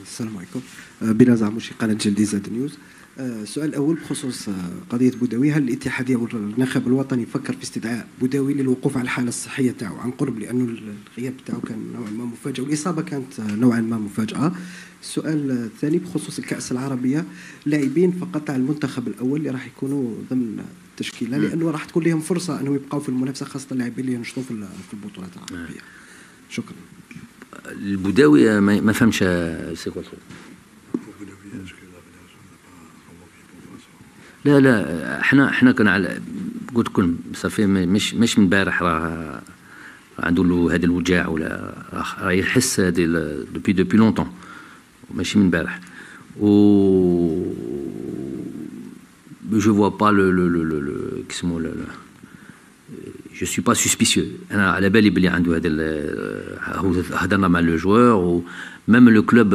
السلام عليكم. بلال زعموشي قناة جلديزة نيوز. السؤال الأول بخصوص قضية بوداوي، هل الاتحادية والناخب الوطني فكر في استدعاء بوداوي للوقوف على الحالة الصحية تاعو عن قرب، لأنه الغياب تاعو كان نوعا ما مفاجئ والإصابة كانت نوعا ما مفاجئة. السؤال الثاني بخصوص الكأس العربية، لاعبين فقط تاع المنتخب الأول اللي راح يكونوا ضمن التشكيلة، لأنه راح تكون لهم فرصة أنهم يبقوا في المنافسة، خاصة اللاعبين اللي ينشطوا في البطولات العربية. شكرا. البوداوي ما فهمش سي كوا. لا احنا كنا على قلت لكم صافي مش من البارح راه عنده له هذا الوجاع ولا راه يحس هذه دوبي لونطون ماشي من البارح. و je vois pas je suis pas suspicieux. انا على بالي بلي عنده هذا هضرنا مع لو جوار و même le club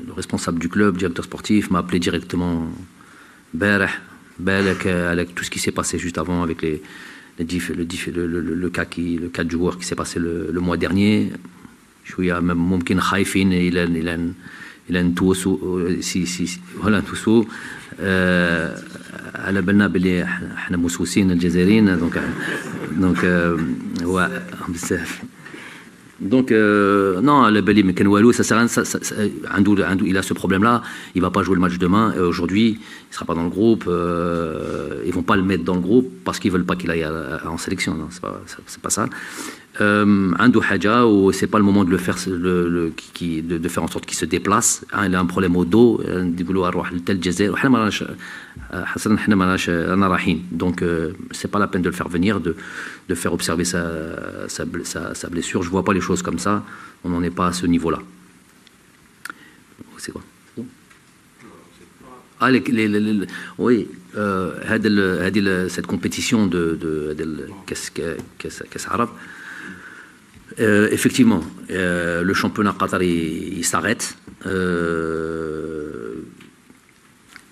le responsable du club, directeur sportif m'a appelé directement. avec tout ce qui s'est passé juste avant avec le cas de joueur qui s'est passé le mois dernier. شويه ممكن خايفين الى نتوسوا ولا نتوسوا على بالنا بلي احنا موسوسين الجزائريين دونك هو بزاف Donc, non, le Bali, mais Kenwalou, ça sert à rien. Il a ce problème-là. Il ne va pas jouer le match demain. Et aujourd'hui, il ne sera pas dans le groupe. Ils ne vont pas le mettre dans le groupe parce qu'ils ne veulent pas qu'il aille en sélection. Ce n'est pas ça. Andou Hadja, ce n'est pas le moment de le faire, de faire en sorte qu'il se déplace. Il a un problème au dos. Donc, ce n'est pas la peine de le faire venir, de faire observer sa blessure. Je ne vois pas les choses comme ça. On n'en est pas à ce niveau-là. C'est quoi? Ah, oui, cette compétition de qu'est-ce arabe. Effectivement, le championnat qatari il s'arrête.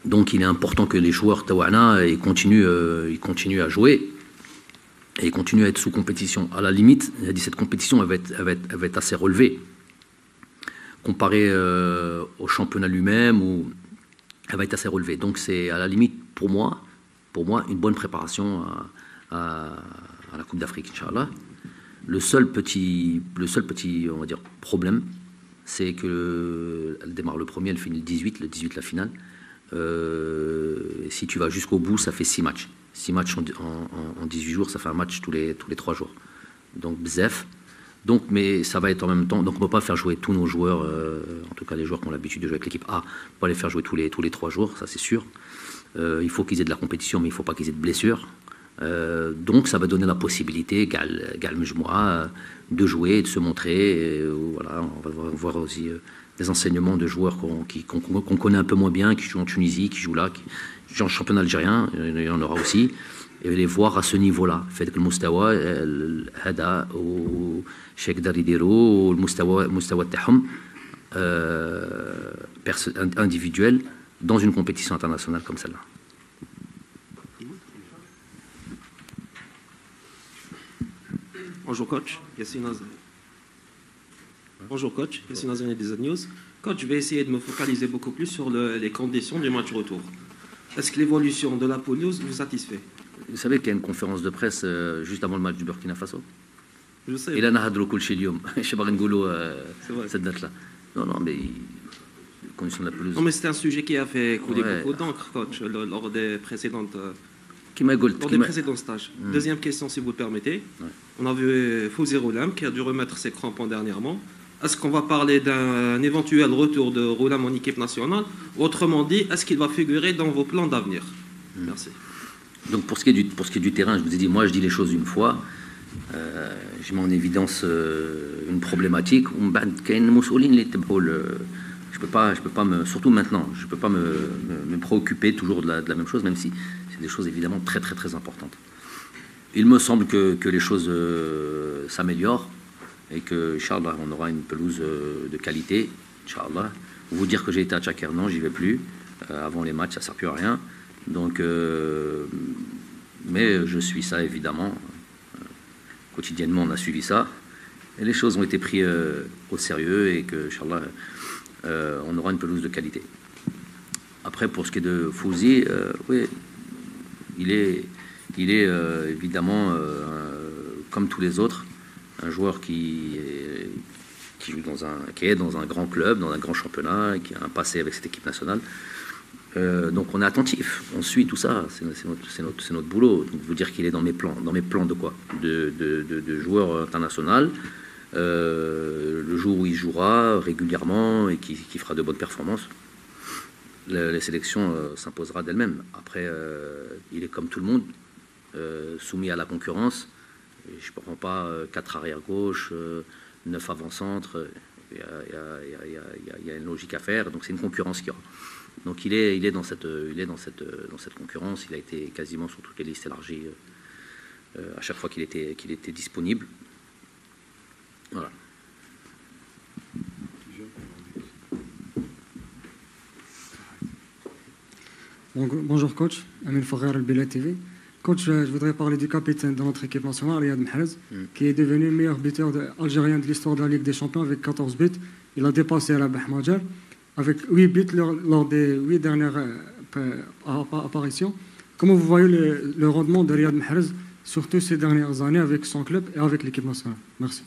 Donc il est important que les joueurs tawana ils continuent à jouer et ils continuent à être sous compétition. À la limite, cette compétition elle va être assez relevée comparée au championnat lui-même, où elle va être assez relevée. Donc c'est à la limite pour moi une bonne préparation à la Coupe d'Afrique, Inch'Allah. Le seul petit, on va dire, problème, c'est qu'elle démarre le premier, elle finit le 18 la finale. Si tu vas jusqu'au bout, ça fait 6 matchs. 6 matchs en 18 jours, ça fait un match tous les 3 jours. Donc, bzef. Donc, mais ça va être en même temps. Donc, on ne peut pas faire jouer tous nos joueurs, en tout cas les joueurs qui ont l'habitude de jouer avec l'équipe A, on ne peut pas les faire jouer tous les 3 jours, ça c'est sûr. Il faut qu'ils aient de la compétition, mais il ne faut pas qu'ils aient de blessures. Donc ça va donner la possibilité de jouer, de se montrer. Voilà, on va voir aussi des enseignements de joueurs qu'on connaît un peu moins bien, qui jouent en Tunisie, qui jouent là, qui jouent en championnat algérien, il y en aura aussi, et les voir à ce niveau-là. Fait que le mustawa hada ou Cheikh Daridero, le mustawa tahum individuel dans une compétition internationale comme celle-là. Bonjour coach, Bonjour coach, Yassine Azani des News. Coach, je vais essayer de me focaliser beaucoup plus sur les conditions du match retour. Est-ce que l'évolution de la pelouse vous satisfait? Vous savez qu'il y a une conférence de presse juste avant le match du Burkina Faso. Je sais. Et là, cette date-là. Non, mais les conditions de la pelouse. Non, mais c'était un sujet qui a fait couler beaucoup d'encre, coach, lors des précédentes. Lors des précédents stages. Deuxième question, si vous le permettez. On a vu Fouzi Roulam qui a dû remettre ses crampons dernièrement. Est-ce qu'on va parler d'un éventuel retour de Roulam en équipe nationale? Autrement dit, est-ce qu'il va figurer dans vos plans d'avenir? Merci. Donc pour ce qui est du terrain, je vous ai dit, moi je dis les choses une fois. Je mets en évidence une problématique. Je peux pas surtout maintenant, je peux pas me préoccuper toujours de la même chose, même si c'est des choses évidemment très très très importantes. Il me semble que les choses s'améliorent et que, Inch'Allah, on aura une pelouse de qualité, Inch'Allah. Vous dire que j'ai été à Tchaker, non, j'y vais plus. Avant les matchs, ça ne sert plus à rien. Donc, mais je suis ça évidemment. Quotidiennement, on a suivi ça. Et les choses ont été prises au sérieux et que, Inch'Allah, on aura une pelouse de qualité. Après, pour ce qui est de Fouzi, oui, il est évidemment, comme tous les autres, un joueur qui est dans un grand club, dans un grand championnat, qui a un passé avec cette équipe nationale. Donc on est attentif, on suit tout ça, c'est notre boulot. Donc vous dire qu'il est dans mes plans de quoi? De joueur international. Le jour où il jouera régulièrement et qui fera de bonnes performances, la sélection s'imposera d'elle-même. Après, il est comme tout le monde, soumis à la concurrence. Je ne prends pas 4 arrière-gauche, 9 avant-centre. Il y a une logique à faire, donc c'est une concurrence qu'il y aura. Donc il est dans cette concurrence. Il a été quasiment sur toutes les listes élargies à chaque fois qu'il était disponible. Voilà. Bonjour coach, Amin Foguer, Bila TV. Coach, je voudrais parler du capitaine de notre équipe nationale, Riyad Mahrez, qui est devenu le meilleur buteur algérien de l'histoire de la Ligue des Champions avec 14 buts. Il a dépassé Rabah Majer avec 8 buts lors des 8 dernières apparitions. Comment vous voyez le rendement de Riyad Mahrez, surtout ces dernières années avec son club et avec l'équipe nationale? Merci.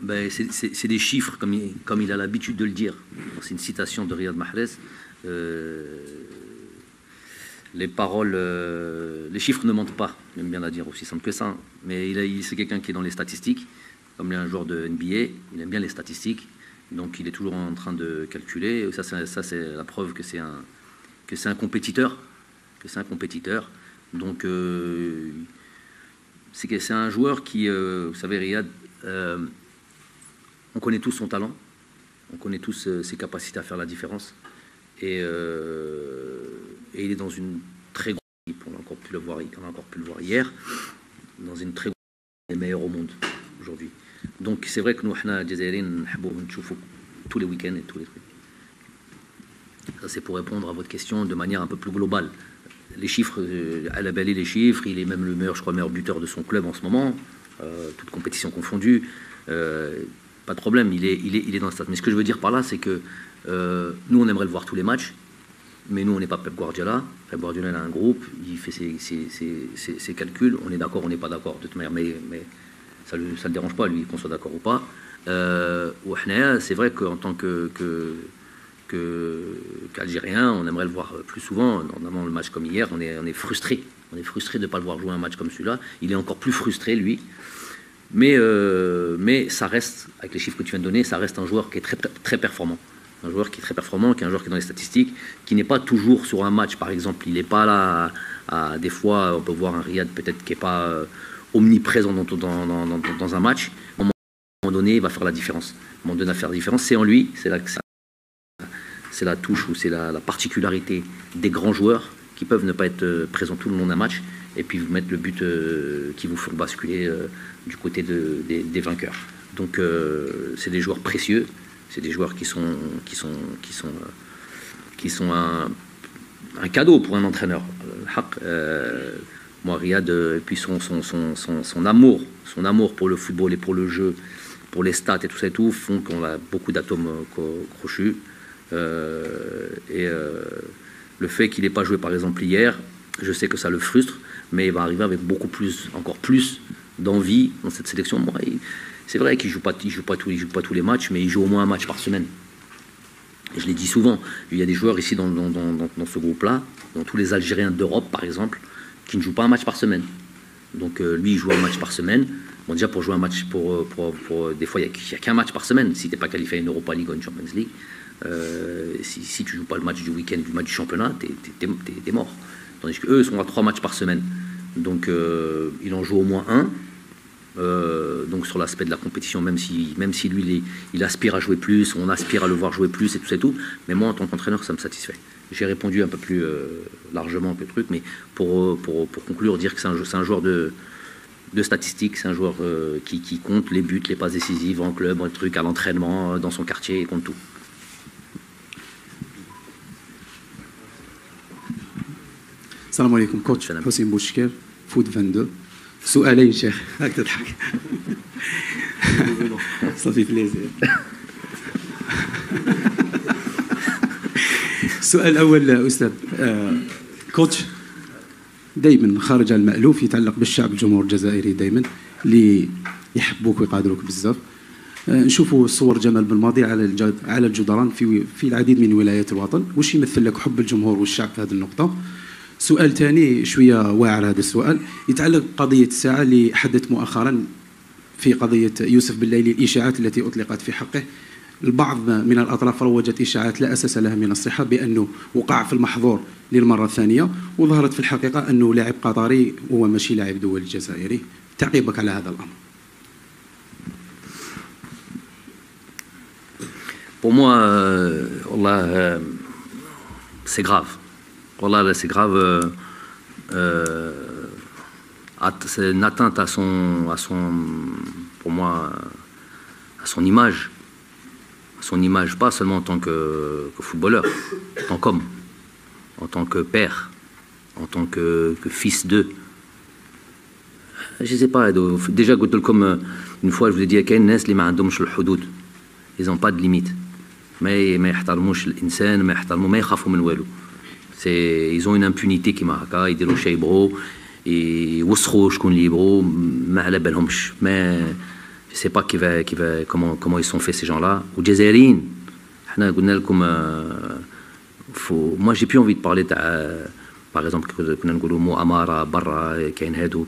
Ben, c'est des chiffres, comme il a l'habitude de le dire. C'est une citation de Riyad Mahrez. Les paroles, les chiffres ne mentent pas, j'aime bien la dire, aussi simple que ça. Mais c'est quelqu'un qui est dans les statistiques, comme il est un joueur de NBA, il aime bien les statistiques, donc il est toujours en train de calculer. Ça c'est la preuve que c'est un compétiteur, Donc c'est un joueur qui, vous savez, Riyad, on connaît tous son talent, on connaît tous ses capacités à faire la différence. Et il est dans une très grande équipe. On a encore pu le voir hier, dans une très grande équipe, les meilleurs au monde aujourd'hui. Donc c'est vrai que nous, Jazairiens, tous les week-ends et tous les trucs. Ça c'est pour répondre à votre question de manière un peu plus globale. Les chiffres, elle a balayé les chiffres. Il est même le meilleur, je crois, meilleur buteur de son club en ce moment, toute compétition confondue. Pas de problème, il est dans le stade. Mais ce que je veux dire par là, c'est que nous, on aimerait le voir tous les matchs, mais nous, on n'est pas Pep Guardiola. Pep Guardiola, il a un groupe, il fait ses calculs. On est d'accord, on n'est pas d'accord, de toute manière, mais ça ne le dérange pas, lui, qu'on soit d'accord ou pas. C'est vrai qu'en tant qu'Algérien, on aimerait le voir plus souvent. Notamment le match comme hier, on est frustré. On est frustré de ne pas le voir jouer un match comme celui-là. Il est encore plus frustré, lui. Mais ça reste, avec les chiffres que tu viens de donner, ça reste un joueur qui est très, très performant. Un joueur qui est très performant, qui est un joueur qui est dans les statistiques, qui n'est pas toujours sur un match, par exemple. Il n'est pas là, des fois, on peut voir un Riyad peut-être qui n'est pas omniprésent dans un match. À un moment donné, il va faire la différence. À un moment donné, il va faire la différence. C'est en lui, c'est la touche ou c'est la particularité des grands joueurs qui peuvent ne pas être présents tout le long d'un match et puis vous mettre le but qui vous font basculer du côté des vainqueurs. Donc c'est des joueurs précieux, c'est des joueurs qui sont un cadeau pour un entraîneur. Moi, Riyad, et puis son amour pour le football et pour le jeu, pour les stats et tout ça et tout, font qu'on a beaucoup d'atomes crochus. Le fait qu'il n'ait pas joué par exemple hier, je sais que ça le frustre, mais il va arriver avec encore plus d'envie dans cette sélection. Moi, c'est vrai qu'il joue pas tous les matchs, mais il joue au moins un match par semaine. Et je l'ai dit souvent, il y a des joueurs ici dans ce groupe-là, dans tous les Algériens d'Europe par exemple, qui ne jouent pas un match par semaine. Donc lui, il joue un match par semaine. Bon, déjà pour jouer un match, des fois il n'y a qu'un match par semaine. Si tu n'es pas qualifié à une Europa League ou une Champions League, si tu ne joues pas le match du week-end, du match du championnat, t'es mort. Tandis qu'eux sont à 3 matchs par semaine. Donc il en joue au moins un. Donc sur l'aspect de la compétition, même si lui il aspire à jouer plus, on aspire à le voir jouer plus et tout ça et tout, mais moi en tant qu'entraîneur ça me satisfait. J'ai répondu un peu plus largement que le truc, mais pour conclure, dire que c'est un joueur de statistiques, c'est un joueur qui compte les buts, les passes décisives en club, un truc à l'entraînement, dans son quartier, il compte tout. السلام عليكم كوتش حسين بوشكر فود 22 سؤالين شيخ هاك تضحك صافي بليزير السؤال الاول استاذ كوتش دائما خارج عن المألوف يتعلق بالشعب الجمهور الجزائري دائما اللي يحبوك ويقادروك بزاف نشوفوا صور جمال بالماضي على الجدران في العديد من ولايات الوطن واش يمثل لك حب الجمهور والشعب في هذه النقطة. سؤال ثاني شويه واعر هذا السؤال يتعلق بقضيه الساعه اللي حدثت مؤخرا في قضيه يوسف بليلي الاشاعات التي اطلقت في حقه. البعض من الاطراف روجت اشاعات لا اساس لها من الصحه بانه وقع في المحظور للمره الثانيه وظهرت في الحقيقه انه لاعب قطري وهو ماشي لاعب دولي جزائري. تعقيبك على هذا الامر. Pour moi, c'est grave. Voilà, c'est grave. C'est une atteinte pour moi, à son image. Pas seulement en tant que footballeur, en tant qu'homme. en tant que père, en tant que fils d'eux. Je ne sais pas, déjà, comme une fois, je vous ai dit, ils n'ont pas de limite. Mais ils ont une impunité qui m'a ils disent chez bro et وسخوا شكون لي برو ما على بالهمش mais je sais pas comment ils sont faits ces gens-là والجزائريين احنا قلنا لكم moi j'ai plus envie de parler par exemple كنا نقولوا مؤامره برا كاين هادو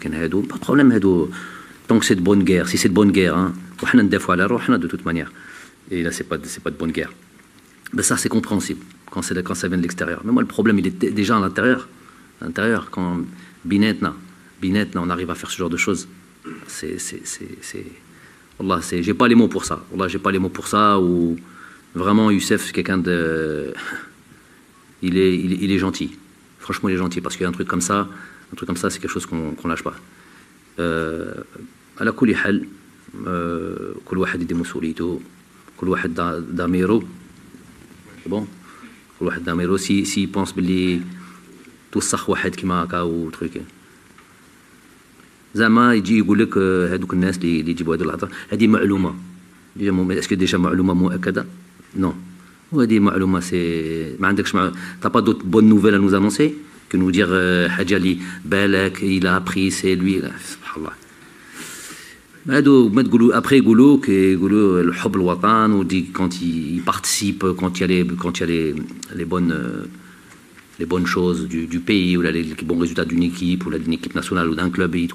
pas de problème هادو donc c'est de bonne guerre si c'est de bonne guerre hein وحنا ندافعوا على روحنا de toute manière et là c'est pas de bonne guerre mais ça c'est compréhensible quand ça vient de l'extérieur. Mais moi, le problème, il est déjà à l'intérieur. Quand binetna, on arrive à faire ce genre de choses. Wallah, j'ai pas les mots pour ça. Wallah, j'ai pas les mots pour ça. Ou vraiment, Youssef, c'est quelqu'un de... Il est gentil. Franchement, il est gentil. Parce qu'un truc comme ça, c'est quelque chose qu'on lâche pas. على كل حال كل واحد يدي مسؤوليته كل واحد ضميره bon كل واحد ضميره سي بونس باللي توسخ واحد كيما هكا وتروك زعما يجي يقول لك هذوك الناس اللي يجيبوا هذه الهضره هذه معلومه اسكو ديجا معلومه مؤكده نو وهذه معلومه سي ما عندكش تا با دوت بون نوفيل ا نوز انونسي كو نو دير حاجه اللي بالك il a appris c'est lui سبحان الله هادو ما تقولوا ابري يقولوا الحب الوطن ودي quand il participe quand il y a les bonnes choses du pays ou les bons résultats d'une équipe ou d'une équipe nationale ou d'un club il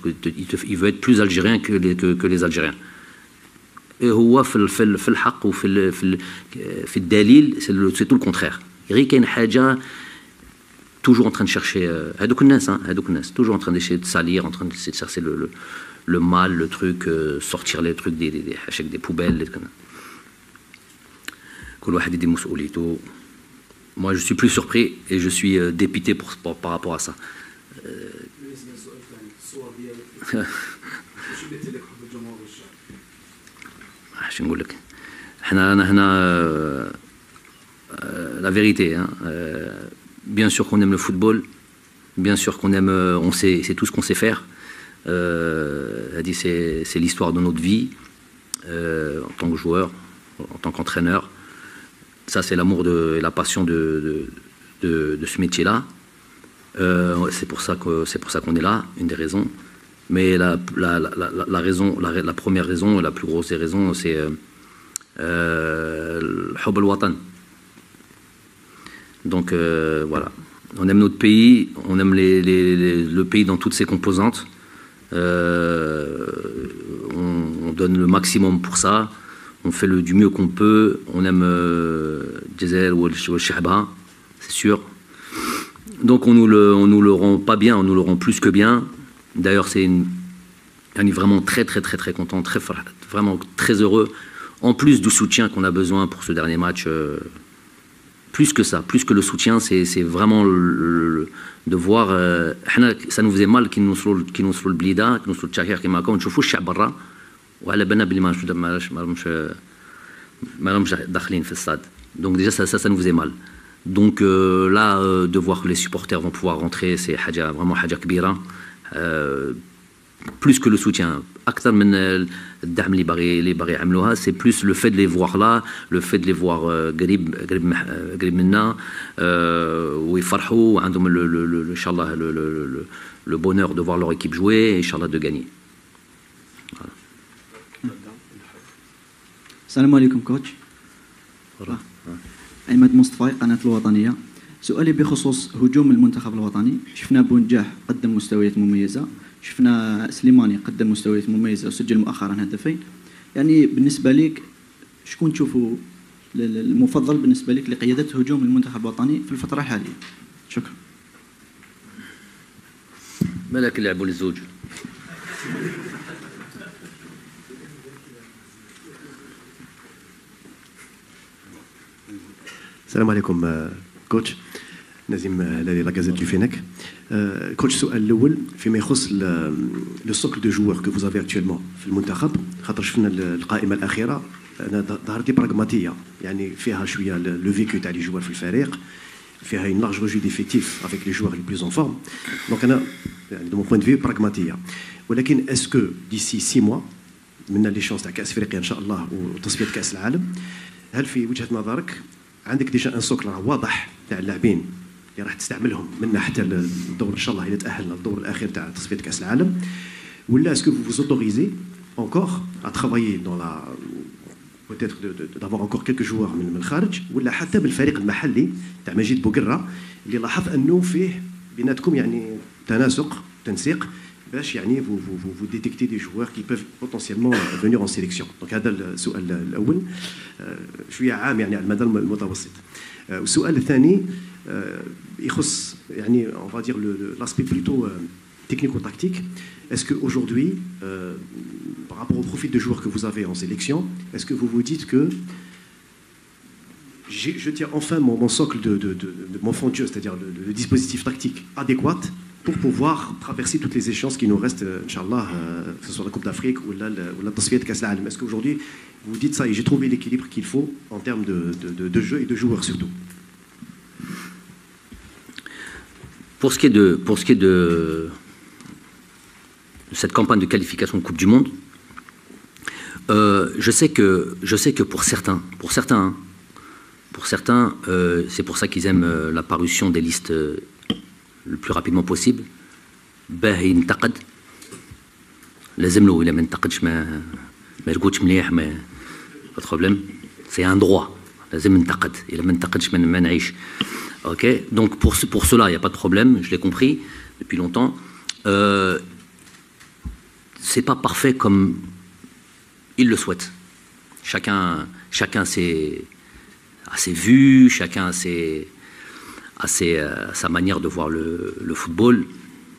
veut être plus algérien que les Algériens هو في الحق في الدليل c'est tout le contraire غير كاين حاجه toujours en train de chercher هادوك الناس toujours en train d'essayer de salir en train d'essayer de chercher le mal, le truc, sortir les trucs des poubelles. Moi, je suis plus surpris et je suis dépité par rapport à ça. La vérité, hein, bien sûr qu'on aime le football, bien sûr qu'on aime, c'est tout ce qu'on sait faire. C'est l'histoire de notre vie en tant que joueur, en tant qu'entraîneur. Ça, c'est l'amour et la passion de ce métier-là. C'est pour ça qu'on est là, une des raisons. Mais la première raison, la plus grosse des raisons, c'est الحب الوطن. Donc voilà, on aime notre pays, on aime le pays dans toutes ses composantes. On donne le maximum pour ça, on fait du mieux qu'on peut, on aime Djezel ou Shahba, c'est sûr. Donc on nous le rend pas bien, on nous le rend plus que bien. D'ailleurs on est vraiment très content, vraiment très heureux. En plus du soutien qu'on a besoin pour ce dernier match, plus que ça, plus que le soutien, c'est vraiment de voir ça nous faisait mal qu'ils nous نوصلوا البليده كي نوصلوا التشاهير كيما هكا ونشوفوا الشعب برا وعلى بالنا بلي ما راهمش داخلين في الصاد donc déjà ça nous faisait mal donc là de voir que les supporters vont pouvoir rentrer c'est vraiment حاجه كبيره plus que le soutien اكثر من الدعم اللي باغي يعملوها c'est plus le fait de les voir là le fait de les voir قريب منا ويفرحوا وعندهم ان شاء الله le bonheur de voir leur équipe jouer et inchallah de gagner. السلام عليكم كوتش. عماد مصطفى قناة الوطنية. سؤالي بخصوص هجوم المنتخب الوطني، شفنا بونجاح قدم مستويات مميزة، شفنا سليماني قدم مستويات مميزة وسجل مؤخرا هدفين. يعني بالنسبة لك شكون تشوفوا المفضل بالنسبة لك لقيادة هجوم المنتخب الوطني في الفترة الحالية؟ شكرا. مالك يلعبوا للزوج. السلام عليكم كوتش نزيم هلالي لاكازيت دو فينيك. كوتش السؤال الاول فيما يخص لو سوكل دو جوور كو فوز افي اكتويلمون في المنتخب، خاطر شفنا القائمه الاخيره انا ظهرت لي براغماتيه، يعني فيها شويه لو فيكو تاع لي جوار في الفريق، faire une large revue d'effectifs avec les joueurs les plus en forme. Donc, de mon point de vue, pragmatique. ولكن est-ce que d'ici 6 mois من l'échéance تاع كاس افريقيا ان شاء الله وتصفيه كاس العالم هل في وجهه نظرك عندك ديجا ان سوكل واضح تاع اللاعبين اللي راح تستعملهم من حتى الدور ان شاء الله اذا تاهلنا للدور الاخير تاع تصفيه كاس العالم ولا est-ce que vous vous autorisez encore à travailler dans la peut-être d'avoir encore quelques joueurs من الخارج ولا حتى بالفريق المحلي تاع مجيد بوقره اللي لاحظ انه فيه بيناتكم يعني تنسيق باش يعني vous détectez des joueurs qui peuvent potentiellement venir en sélection. Donc هذا السؤال الاول شويه عام يعني على المدى المتوسط. والسؤال الثاني يخص يعني on va dire l'aspect plutôt technico-tactique. Est-ce qu'aujourd'hui, par rapport au profil de joueurs que vous avez en sélection, est-ce que vous vous dites que je tiens enfin mon socle de mon fond de jeu, c'est-à-dire le dispositif tactique adéquat pour pouvoir traverser toutes les échéances qui nous restent, Inch'Allah, que ce soit la Coupe d'Afrique ou la Tasfiyat de Kass al-Alam. Est-ce qu'aujourd'hui, vous dites ça et j'ai trouvé l'équilibre qu'il faut en termes de jeu et de joueurs surtout? Pour ce qui est de cette campagne de qualification de Coupe du Monde, je sais que pour certains, c'est pour ça qu'ils aiment la parution des listes le plus rapidement possible. باه ينتقد لازم له إلا ما ينتقدش ما يقولش مليح ما pas de problème, c'est un droit. لازم ننتقد إلا ما ننتقدش ما نعيش. Ok, donc pour cela il n'y a pas de problème, je l'ai compris depuis longtemps. C'est pas parfait comme ils le souhaitent. Chacun a ses vues, chacun a sa manière de voir le football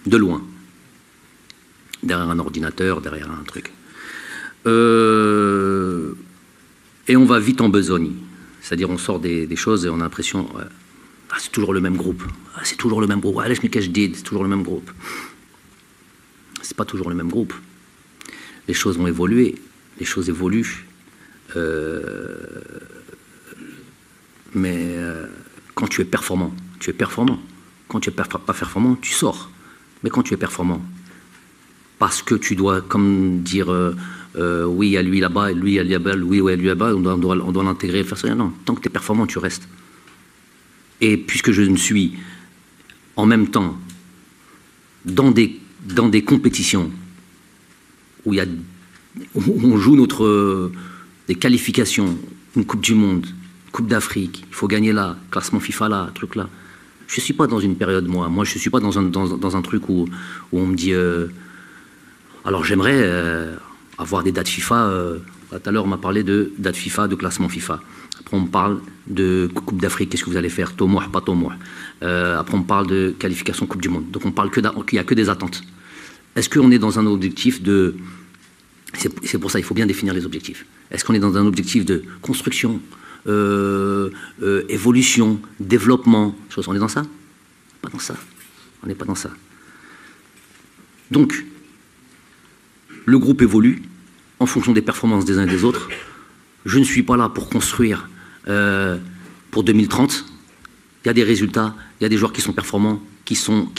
de loin, derrière un ordinateur, derrière un truc. Et on va vite en besogne, c'est-à-dire on sort des choses et on a l'impression c'est toujours le même groupe, c'est toujours le même groupe, c'est toujours le même groupe. C'est pas toujours le même groupe. Les choses ont évolué, les choses évoluent, mais quand tu es performant, tu es performant. Quand tu n'es pas performant, tu sors. Mais quand tu es performant, parce que tu dois, comme dire, oui, il y a lui là-bas, lui, il y a lui là-bas, lui, ouais, lui là-bas, on doit l'intégrer, faire ça. Non, tant que tu es performant, tu restes. Et puisque je ne suis en même temps dans des compétitions où on joue des qualifications, une Coupe du Monde, Coupe d'Afrique, il faut gagner là, classement FIFA là, truc là. Je ne suis pas dans une période, moi je ne suis pas dans un truc où on me dit alors j'aimerais avoir des dates FIFA, tout à l'heure on m'a parlé de date FIFA, de classement FIFA. Après on me parle de Coupe d'Afrique, qu'est-ce que vous allez faire, Tomour, pas Tomour. Après on parle de qualification Coupe du Monde. Donc on parle qu'il n'y a que des attentes. Est-ce qu'on est dans un objectif de... C'est pour ça qu'il faut bien définir les objectifs. Est-ce qu'on est dans un objectif de construction, évolution, développement, on est dans ça? Pas dans ça. On n'est pas dans ça. Donc, le groupe évolue en fonction des performances des uns et des autres. Je ne suis pas là pour construire pour 2030. Il y a des résultats, il y a des joueurs qui sont performants, qui sont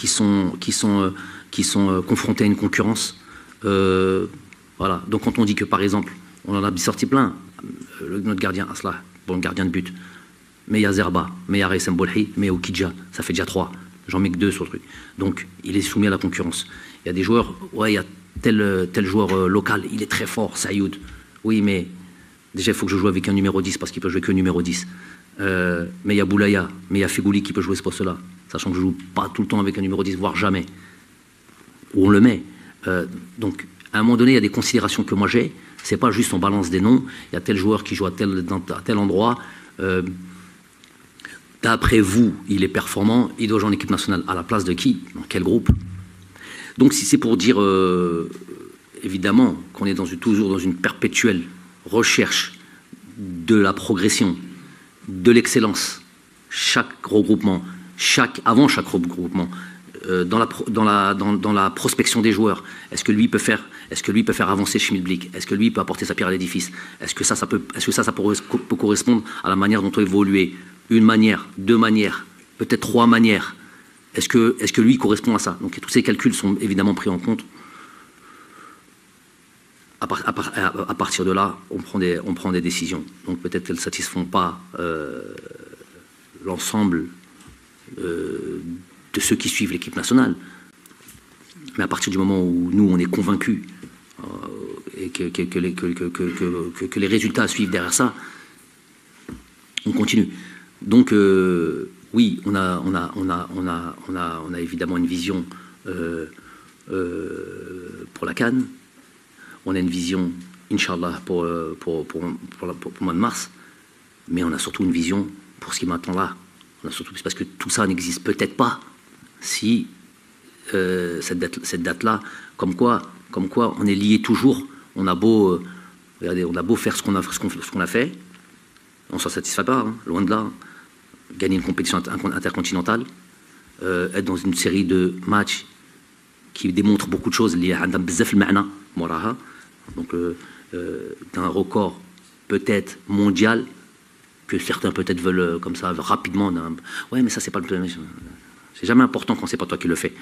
confrontés à une concurrence. Voilà. Donc quand on dit que par exemple, on en a sorti plein, notre gardien Aslah, bon gardien de but, mais il y a Zerba, mais il y a Raïs Mbolhi, mais il y a Okidja, ça fait déjà 3. J'en mets que 2 sur le truc. Donc il est soumis à la concurrence. Il y a des joueurs, ouais, il y a tel joueur local, il est très fort, Sayoud. Oui, mais déjà il faut que je joue avec un numéro 10 parce qu'il peut jouer que numéro 10. Mais il y a Boulaya, mais il y a Figouli qui peut jouer ce poste-là, sachant que je ne joue pas tout le temps avec un numéro 10, voire jamais. Où on le met. Donc, à un moment donné, il y a des considérations que moi j'ai. C'est pas juste on balance des noms. Il y a tel joueur qui joue à tel endroit. D'après vous, il est performant. Il doit jouer en équipe nationale. À la place de qui? Dans quel groupe? Donc, si c'est pour dire, évidemment, qu'on est toujours dans une perpétuelle recherche de la progression, de l'excellence, chaque regroupement, avant chaque regroupement, dans la prospection des joueurs, est-ce que lui peut faire avancer Schmidblick? Est-ce que lui peut apporter sa pierre à l'édifice? Est-ce que ça peut correspondre à la manière dont on évolue? Une manière, deux manières, peut-être 3 manières. Est-ce que lui correspond à ça? Donc tous ces calculs sont évidemment pris en compte. À partir de là, on prend des décisions. Donc peut-être qu'elles ne satisfont pas l'ensemble de ceux qui suivent l'équipe nationale. Mais à partir du moment où nous, on est convaincus et que les résultats suivent derrière ça, on continue. Donc oui, on a évidemment une vision pour la CAN. On a une vision, Inch'Allah, pour le mois de mars. Mais on a surtout une vision pour ce qui m'attend là. On a surtout, parce que tout ça n'existe peut-être pas si cette date-là, comme quoi on est lié toujours. On a beau, regardez, on a beau faire ce qu'on a fait, on ne s'en satisfait pas, hein, loin de là. Gagner une compétition intercontinentale, être dans une série de matchs qui démontrent beaucoup de choses, donc d'un record peut-être mondial que certains peut-être veulent comme ça rapidement. Ouais, mais ça c'est pas le problème. C'est jamais important quand c'est pas toi qui le fais.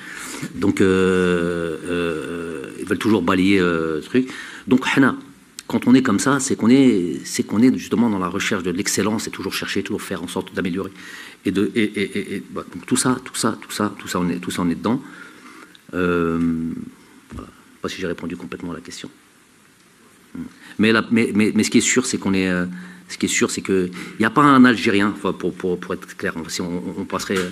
Donc ils veulent toujours balayer ce truc. Donc quand on est comme ça, c'est qu'on est justement dans la recherche de l'excellence et toujours chercher, toujours faire en sorte d'améliorer. Donc tout ça, on est dedans. Voilà. Je ne sais pas si j'ai répondu complètement à la question. Mais ce qui est sûr, c'est qu'on est. Ce qui est sûr, c'est qu'il n'y a pas un Algérien, pour être clair, si on passerait, la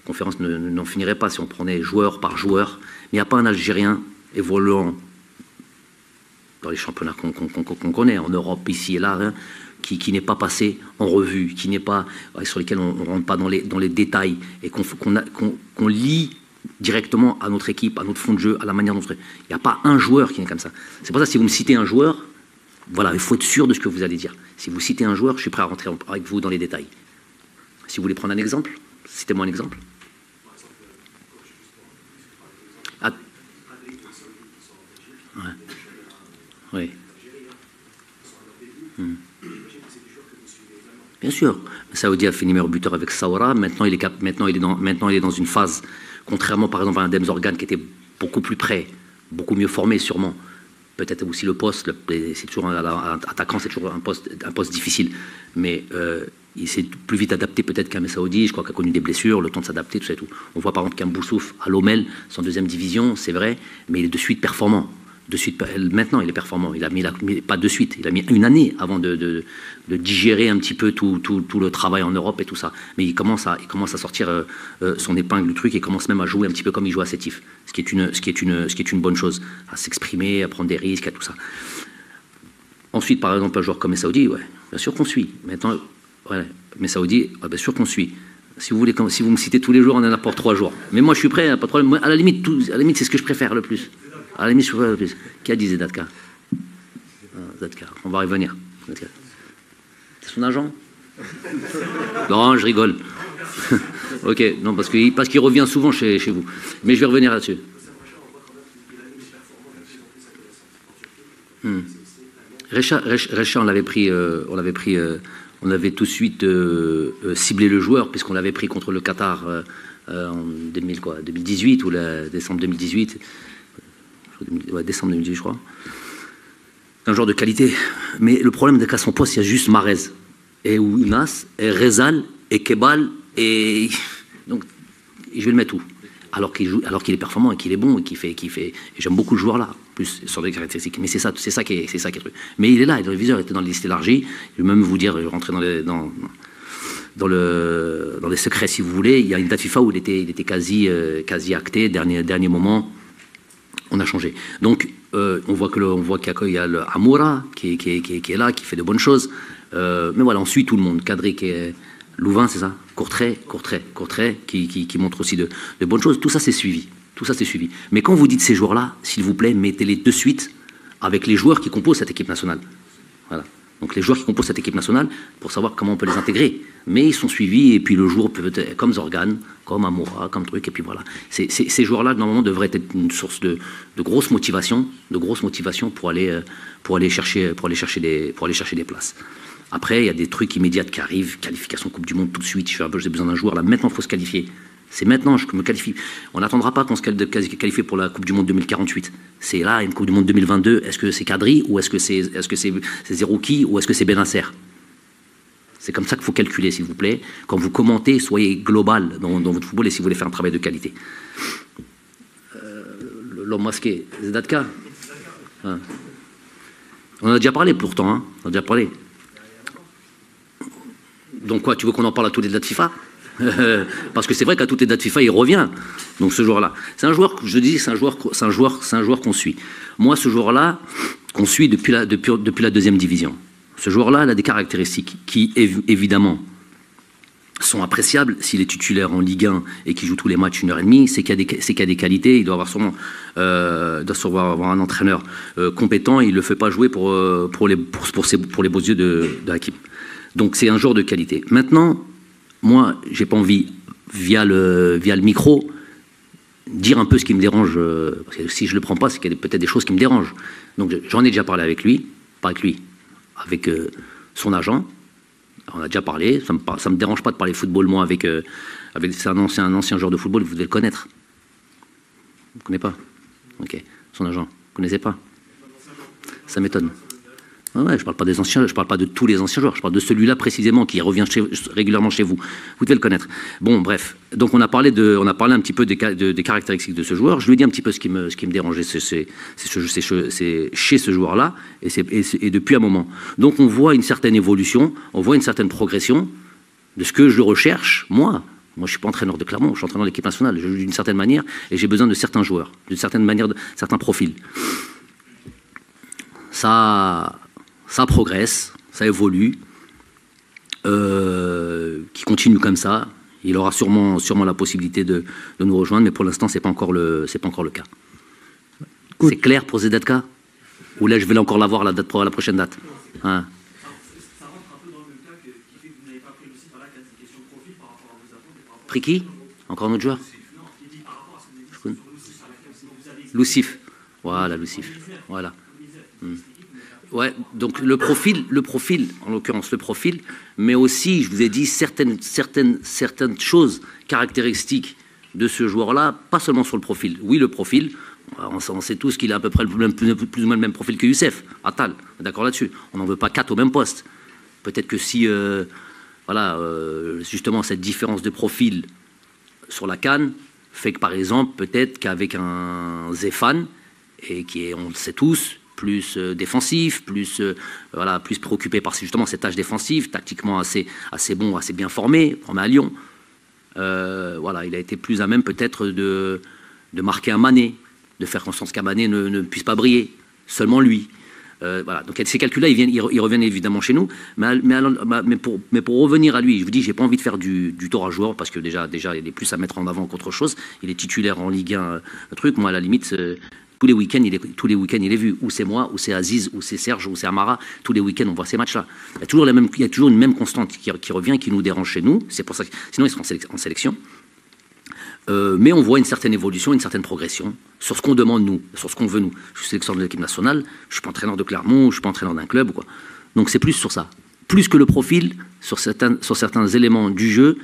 conférence n'en finirait pas si on prenait joueur par joueur, mais il n'y a pas un Algérien évoluant dans les championnats qu'on connaît, en Europe, ici et là, hein, qui n'est pas passé en revue, qui n'est pas, sur lesquels on ne rentre pas dans les détails, et qu'on lie directement à notre équipe, à notre fond de jeu, à la manière dont on fait. Il n'y a pas un joueur qui est comme ça. C'est pour ça que si vous me citez un joueur, voilà, il faut être sûr de ce que vous allez dire. Si vous citez un joueur, je suis prêt à rentrer avec vous dans les détails. Si vous voulez prendre un exemple, citez-moi un exemple. Ah. Ouais. Oui. Bien sûr. Saoudi a fini meilleur buteur avec Saoura. Maintenant, il est dans une phase, contrairement par exemple à un Dems Organ qui était beaucoup plus près, beaucoup mieux formé sûrement. Peut-être aussi le poste, c'est toujours un attaquant, c'est toujours un poste difficile. Mais il s'est plus vite adapté peut-être qu'un Saoudi. Je crois qu'il a connu des blessures, le temps de s'adapter, tout ça et tout. On voit par exemple qu'un Boussouf à l'Omel, c'est en 2e division, c'est vrai, mais il est de suite performant. Maintenant, il est performant. Il a mis pas de suite. Il a mis une année avant de digérer un petit peu tout le travail en Europe et tout ça. Mais il commence à sortir son épingle du truc et commence même à jouer un petit peu comme il joue à Sétif. Ce qui est une bonne chose. À s'exprimer, à prendre des risques, à tout ça. Ensuite, par exemple, un joueur comme Saoudi, ouais, bien sûr qu'on suit. Maintenant, ouais, mais Saoudi, ouais, bien sûr qu'on suit. Si vous me citez tous les jours, on en a pour 3 jours. Mais moi, je suis prêt, pas de problème. Moi, à la limite, c'est ce que je préfère le plus. À la limite, je préfère le plus. Qui a dit Zedatka? Zedatka, on va y revenir. C'est son agent? Non, je rigole. Ok, non, parce qu'il revient souvent chez vous. Mais je vais revenir là-dessus. Recha, on avait tout de suite ciblé le joueur, puisqu'on l'avait pris contre le Qatar en 2018 ou décembre 2018. Ouais, décembre 2018, je crois. Un joueur de qualité. Mais le problème, c'est qu'à son poste, il y a juste Mahrez, et Ounas, et Rezal, et Kebal, et. Donc, je vais le mettre où? Alors qu'il est performant, et qu'il est bon, et qu'il fait. Et j'aime beaucoup le joueur là, plus sur des caractéristiques. Mais c'est ça qui est truc. Mais il est là, le viseur était dans la liste élargie. Je vais même vous dire, je vais rentrer dans les secrets si vous voulez. Il y a une date FIFA où il était quasi acté, dernier moment. On a changé. Donc, on voit qu'il y a le Amoura qui est là, qui fait de bonnes choses. Mais voilà, on suit tout le monde. Kadri, Louvain, c'est ça? Courtrai, qui montre aussi de bonnes choses. Tout ça, c'est suivi. Mais quand vous dites ces joueurs-là, s'il vous plaît, mettez-les de suite avec les joueurs qui composent cette équipe nationale. Voilà. Donc, les joueurs qui composent cette équipe nationale, pour savoir comment on peut les intégrer. Mais ils sont suivis, et puis le jour peut être comme Zorgan, comme Amoura, comme truc, et puis voilà. Ces joueurs-là, normalement, devraient être une source de grosse motivation pour aller chercher des places. Après, il y a des trucs immédiats qui arrivent, qualification Coupe du Monde tout de suite, j'ai besoin d'un joueur, là maintenant il faut se qualifier. C'est maintenant, je me qualifie. On n'attendra pas qu'on se qualifie pour la Coupe du Monde 2048. C'est là, une Coupe du Monde 2022, est-ce que c'est Kadri, ou est-ce que c'est Zerouki, ou est-ce que c'est Benasser? C'est comme ça qu'il faut calculer, s'il vous plaît. Quand vous commentez, soyez global dans votre football et si vous voulez faire un travail de qualité. L'homme masqué, Zedatka. Hein. On en a déjà parlé pourtant, hein. On a déjà parlé. Donc quoi, tu veux qu'on en parle à toutes les dates FIFA? Parce que c'est vrai qu'à toutes les dates FIFA, il revient. Donc ce joueur-là, c'est un joueur, je dis, c'est un joueur qu'on suit. Moi, ce joueur-là, qu'on suit depuis la deuxième division. Ce joueur-là, il a des caractéristiques qui, évidemment, sont appréciables. S'il est titulaire en Ligue 1 et qu'il joue tous les matchs 1h30, c'est qu'il y a des qualités. Il doit avoir sûrement avoir un entraîneur compétent. Il ne le fait pas jouer pour les beaux yeux de Hakim. Donc c'est un joueur de qualité. Maintenant, moi, j'ai pas envie, via le micro, dire un peu ce qui me dérange. Parce que si je le prends pas, c'est qu'il y a peut-être des choses qui me dérangent. Donc j'en ai déjà parlé avec lui, pas avec lui, avec son agent. On a déjà parlé. Ça me dérange pas de parler football, moi, c'est un ancien joueur de football, vous devez le connaître. Vous ne connaissez pas? Ok. Son agent, vous ne connaissez pas? Ça m'étonne. Ouais, je ne parle pas des anciens, je ne parle pas de tous les anciens joueurs, je parle de celui-là précisément qui revient régulièrement chez vous. Vous devez le connaître. Bon, bref. Donc on a parlé un petit peu des caractéristiques de ce joueur. Je lui ai dit un petit peu ce qui me dérangeait, c'est chez ce joueur-là, et depuis un moment. Donc on voit une certaine évolution, on voit une certaine progression de ce que je recherche, moi. Moi, je ne suis pas entraîneur de Clermont, je suis entraîneur de l'équipe nationale. Je joue d'une certaine manière et j'ai besoin de certains joueurs, d'une certaine manière, de certains profils. Ça progresse, ça évolue, qui continue comme ça. Il aura sûrement la possibilité de nous rejoindre, mais pour l'instant, c'est pas encore le cas. C'est clair pour Zedatka? Ou là, je vais encore l'avoir la prochaine date, hein? Pris qui? Encore un autre joueur? Lucif. Voilà, Lucif. Voilà. Ouais, donc le profil, en l'occurrence le profil, mais aussi, je vous ai dit, certaines choses caractéristiques de ce joueur-là, pas seulement sur le profil. Oui, le profil, on sait tous qu'il a à peu près plus ou moins le même profil que Youssef Attal, d'accord là-dessus. On n'en veut pas 4 au même poste. Peut-être que si, justement, cette différence de profil sur la CAN fait que, par exemple, peut-être qu'avec un Zéphane, et qui est, on le sait tous, plus défensif, plus préoccupé par justement cette tâche défensive, tactiquement assez bon, assez bien formé, à Lyon. Il a été plus à même peut-être de marquer un Mané, de faire en sorte qu'un Mané ne puisse pas briller, seulement lui. Donc ces calculs-là, ils reviennent évidemment chez nous, mais pour revenir à lui, je vous dis, j'ai pas envie de faire du tort à joueur, parce que déjà il est plus à mettre en avant qu'autre chose. Il est titulaire en Ligue 1, moi à la limite. Tous les week-ends, il est vu. Ou c'est moi, ou c'est Aziz, ou c'est Serge, ou c'est Amara. Tous les week-ends, on voit ces matchs-là. Il y a toujours une même constante qui revient, qui nous dérange chez nous. C'est pour ça que sinon, ils seront en sélection. Mais on voit une certaine évolution, une certaine progression sur ce qu'on demande, nous, sur ce qu'on veut, nous. Je suis sélectionneur de l'équipe nationale, je ne suis pas entraîneur de Clermont, je ne suis pas entraîneur d'un club, quoi. Donc c'est plus sur ça. Plus que le profil, sur certains éléments du jeu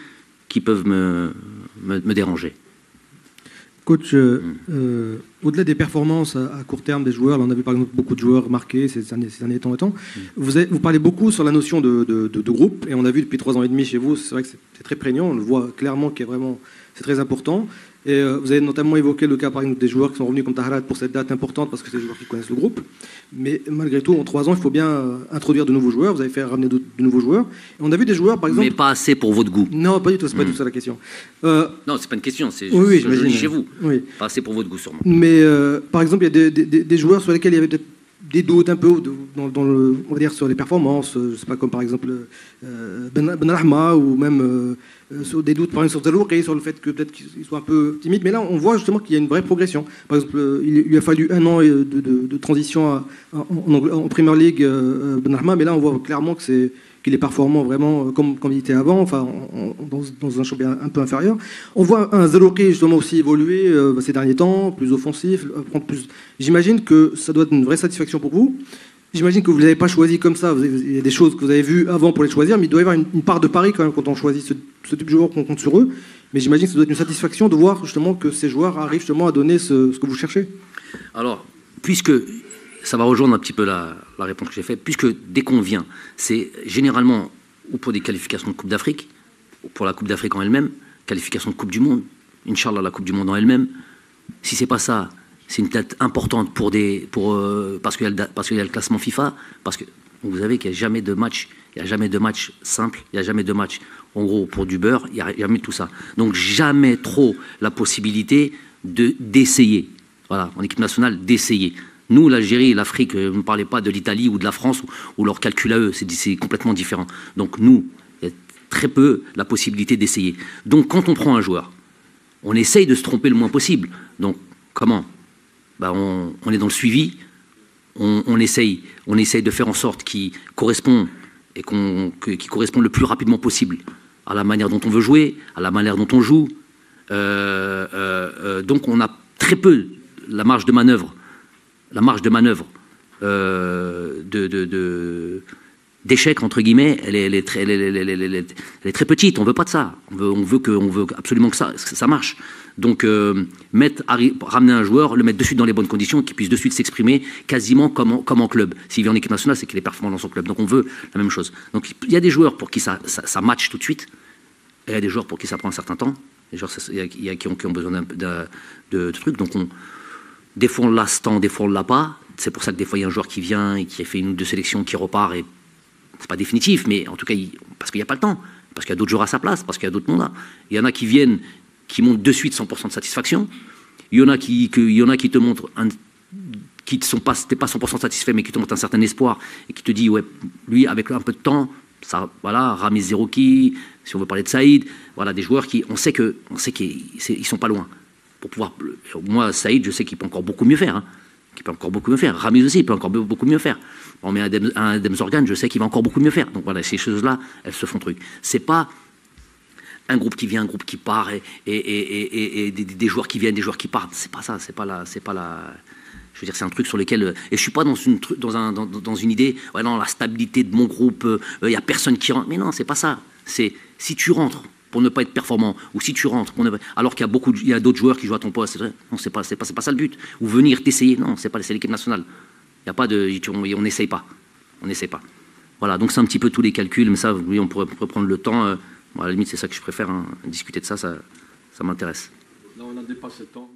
qui peuvent me déranger. Coach, au-delà des performances à court terme des joueurs, là on a vu par exemple beaucoup de joueurs marqués ces derniers temps. Vous parlez beaucoup sur la notion de groupe, et on a vu depuis 3 ans et demi chez vous, c'est vrai que c'est très prégnant, on le voit clairement c'est très important. Et vous avez notamment évoqué le cas par exemple des joueurs qui sont revenus comme Taharat pour cette date importante, parce que c'est des joueurs qui connaissent le groupe. Mais malgré tout, en 3 ans, il faut bien introduire de nouveaux joueurs. Vous avez fait ramener de nouveaux joueurs. Et on a vu des joueurs, par exemple... Mais pas assez pour votre goût. Non, pas du tout, c'est pas du tout ça la question. Non, c'est pas une question, c'est oui, je dis chez vous. Oui. Pas assez pour votre goût, sûrement. Mais par exemple, il y a des joueurs sur lesquels il y avait des doutes un peu on va dire sur les performances, je sais pas, comme par exemple Benrahma, ou même sur des doutes par exemple sur Zerouki, sur le fait que peut-être qu'il soit un peu timide. Mais là, on voit justement qu'il y a une vraie progression. Par exemple, il lui a fallu 1 an de transition en Premier League, Benrahma, mais là, on voit clairement qu'il est performant vraiment comme il était avant, enfin dans un championnat un peu inférieur. On voit un Zerouki justement aussi évoluer ces derniers temps, plus offensif, prendre plus. J'imagine que ça doit être une vraie satisfaction pour vous. J'imagine que vous ne les avez pas choisis comme ça. Il y a des choses que vous avez vues avant pour les choisir, mais il doit y avoir une part de pari quand même quand on choisit ce type de joueurs qu'on compte sur eux. Mais j'imagine que ça doit être une satisfaction de voir justement que ces joueurs arrivent justement à donner ce que vous cherchez. Alors, puisque ça va rejoindre un petit peu la réponse que j'ai faite, puisque dès qu'on vient, c'est généralement ou pour des qualifications de Coupe d'Afrique, ou pour la Coupe d'Afrique en elle-même, qualification de Coupe du Monde, Inch'Allah la Coupe du Monde en elle-même. Si c'est pas ça, c'est une date importante parce qu'il y a le classement FIFA, parce que vous savez qu'il n'y a jamais de match, il n'y a jamais de match simple, il n'y a jamais de match en gros pour du beurre, il n'y a jamais tout ça. Donc jamais trop la possibilité d'essayer, voilà, en équipe nationale, d'essayer. Nous, l'Algérie et l'Afrique, ne parlez pas de l'Italie ou de la France ou leur calcul à eux, c'est complètement différent. Donc nous, il y a très peu la possibilité d'essayer. Donc quand on prend un joueur, on essaye de se tromper le moins possible. Donc comment? On est dans le suivi, on essaye de faire en sorte qu'il correspond qu'il correspond le plus rapidement possible à la manière dont on veut jouer, à la manière dont on joue. Donc on a très peu la marge de manœuvre d'échec entre guillemets, elle est très petite. On veut pas de ça. On veut absolument que ça marche. Donc ramener un joueur, le mettre de suite dans les bonnes conditions, qu'il puisse de suite s'exprimer quasiment comme en club. S'il vient en équipe nationale, c'est qu'il est performant dans son club. Donc on veut la même chose. Donc il y a des joueurs pour qui ça match tout de suite, et il y a des joueurs pour qui ça prend un certain temps. Il y a qui ont besoin de trucs. Donc des fois on l'a ce temps, des fois on l'a pas. C'est pour ça que des fois il y a un joueur qui vient et qui a fait une ou deux sélections, qui repart, et c'est pas définitif, mais en tout cas parce qu'il n'y a pas le temps, parce qu'il y a d'autres joueurs à sa place, parce qu'il y a d'autres mandats. Il y en a qui viennent, qui montrent de suite 100% de satisfaction. Il y en a qui te montrent qui t'es pas 100% satisfait, mais qui te montrent un certain espoir et qui te dit ouais, lui avec un peu de temps, ça, voilà, Ramiz Zerouki, si on veut parler de Saïd, voilà, des joueurs qui on sait qu'ils sont pas loin pour pouvoir. Moi, Saïd, je sais qu'il peut encore beaucoup mieux faire. Qui peut encore beaucoup mieux faire. Ramiz aussi, il peut encore beaucoup mieux faire. On met un Demzorgan, je sais qu'il va encore beaucoup mieux faire. Donc voilà, ces choses-là, elles se font truc. C'est pas un groupe qui vient, un groupe qui part, et des joueurs qui viennent, des joueurs qui partent. C'est pas ça. C'est pas la. Je veux dire, c'est un truc sur lequel. Et je suis pas dans une idée. Ouais, non, la stabilité de mon groupe. Il y a personne qui rentre. Mais non, c'est pas ça. C'est si tu rentres pour ne pas être performant, ou si tu rentres pour ne pas... alors qu'il y a d'autres joueurs qui jouent à ton poste, c'est vrai. Non, c'est pas ça le but. Ou venir t'essayer, non, c'est l'équipe nationale. Il y a pas de, on n'essaye pas, Voilà, donc c'est un petit peu tous les calculs, mais ça, oui, on pourrait prendre le temps. Bon, à la limite, c'est ça que je préfère, discuter de ça m'intéresse. Là, on a dépassé le temps.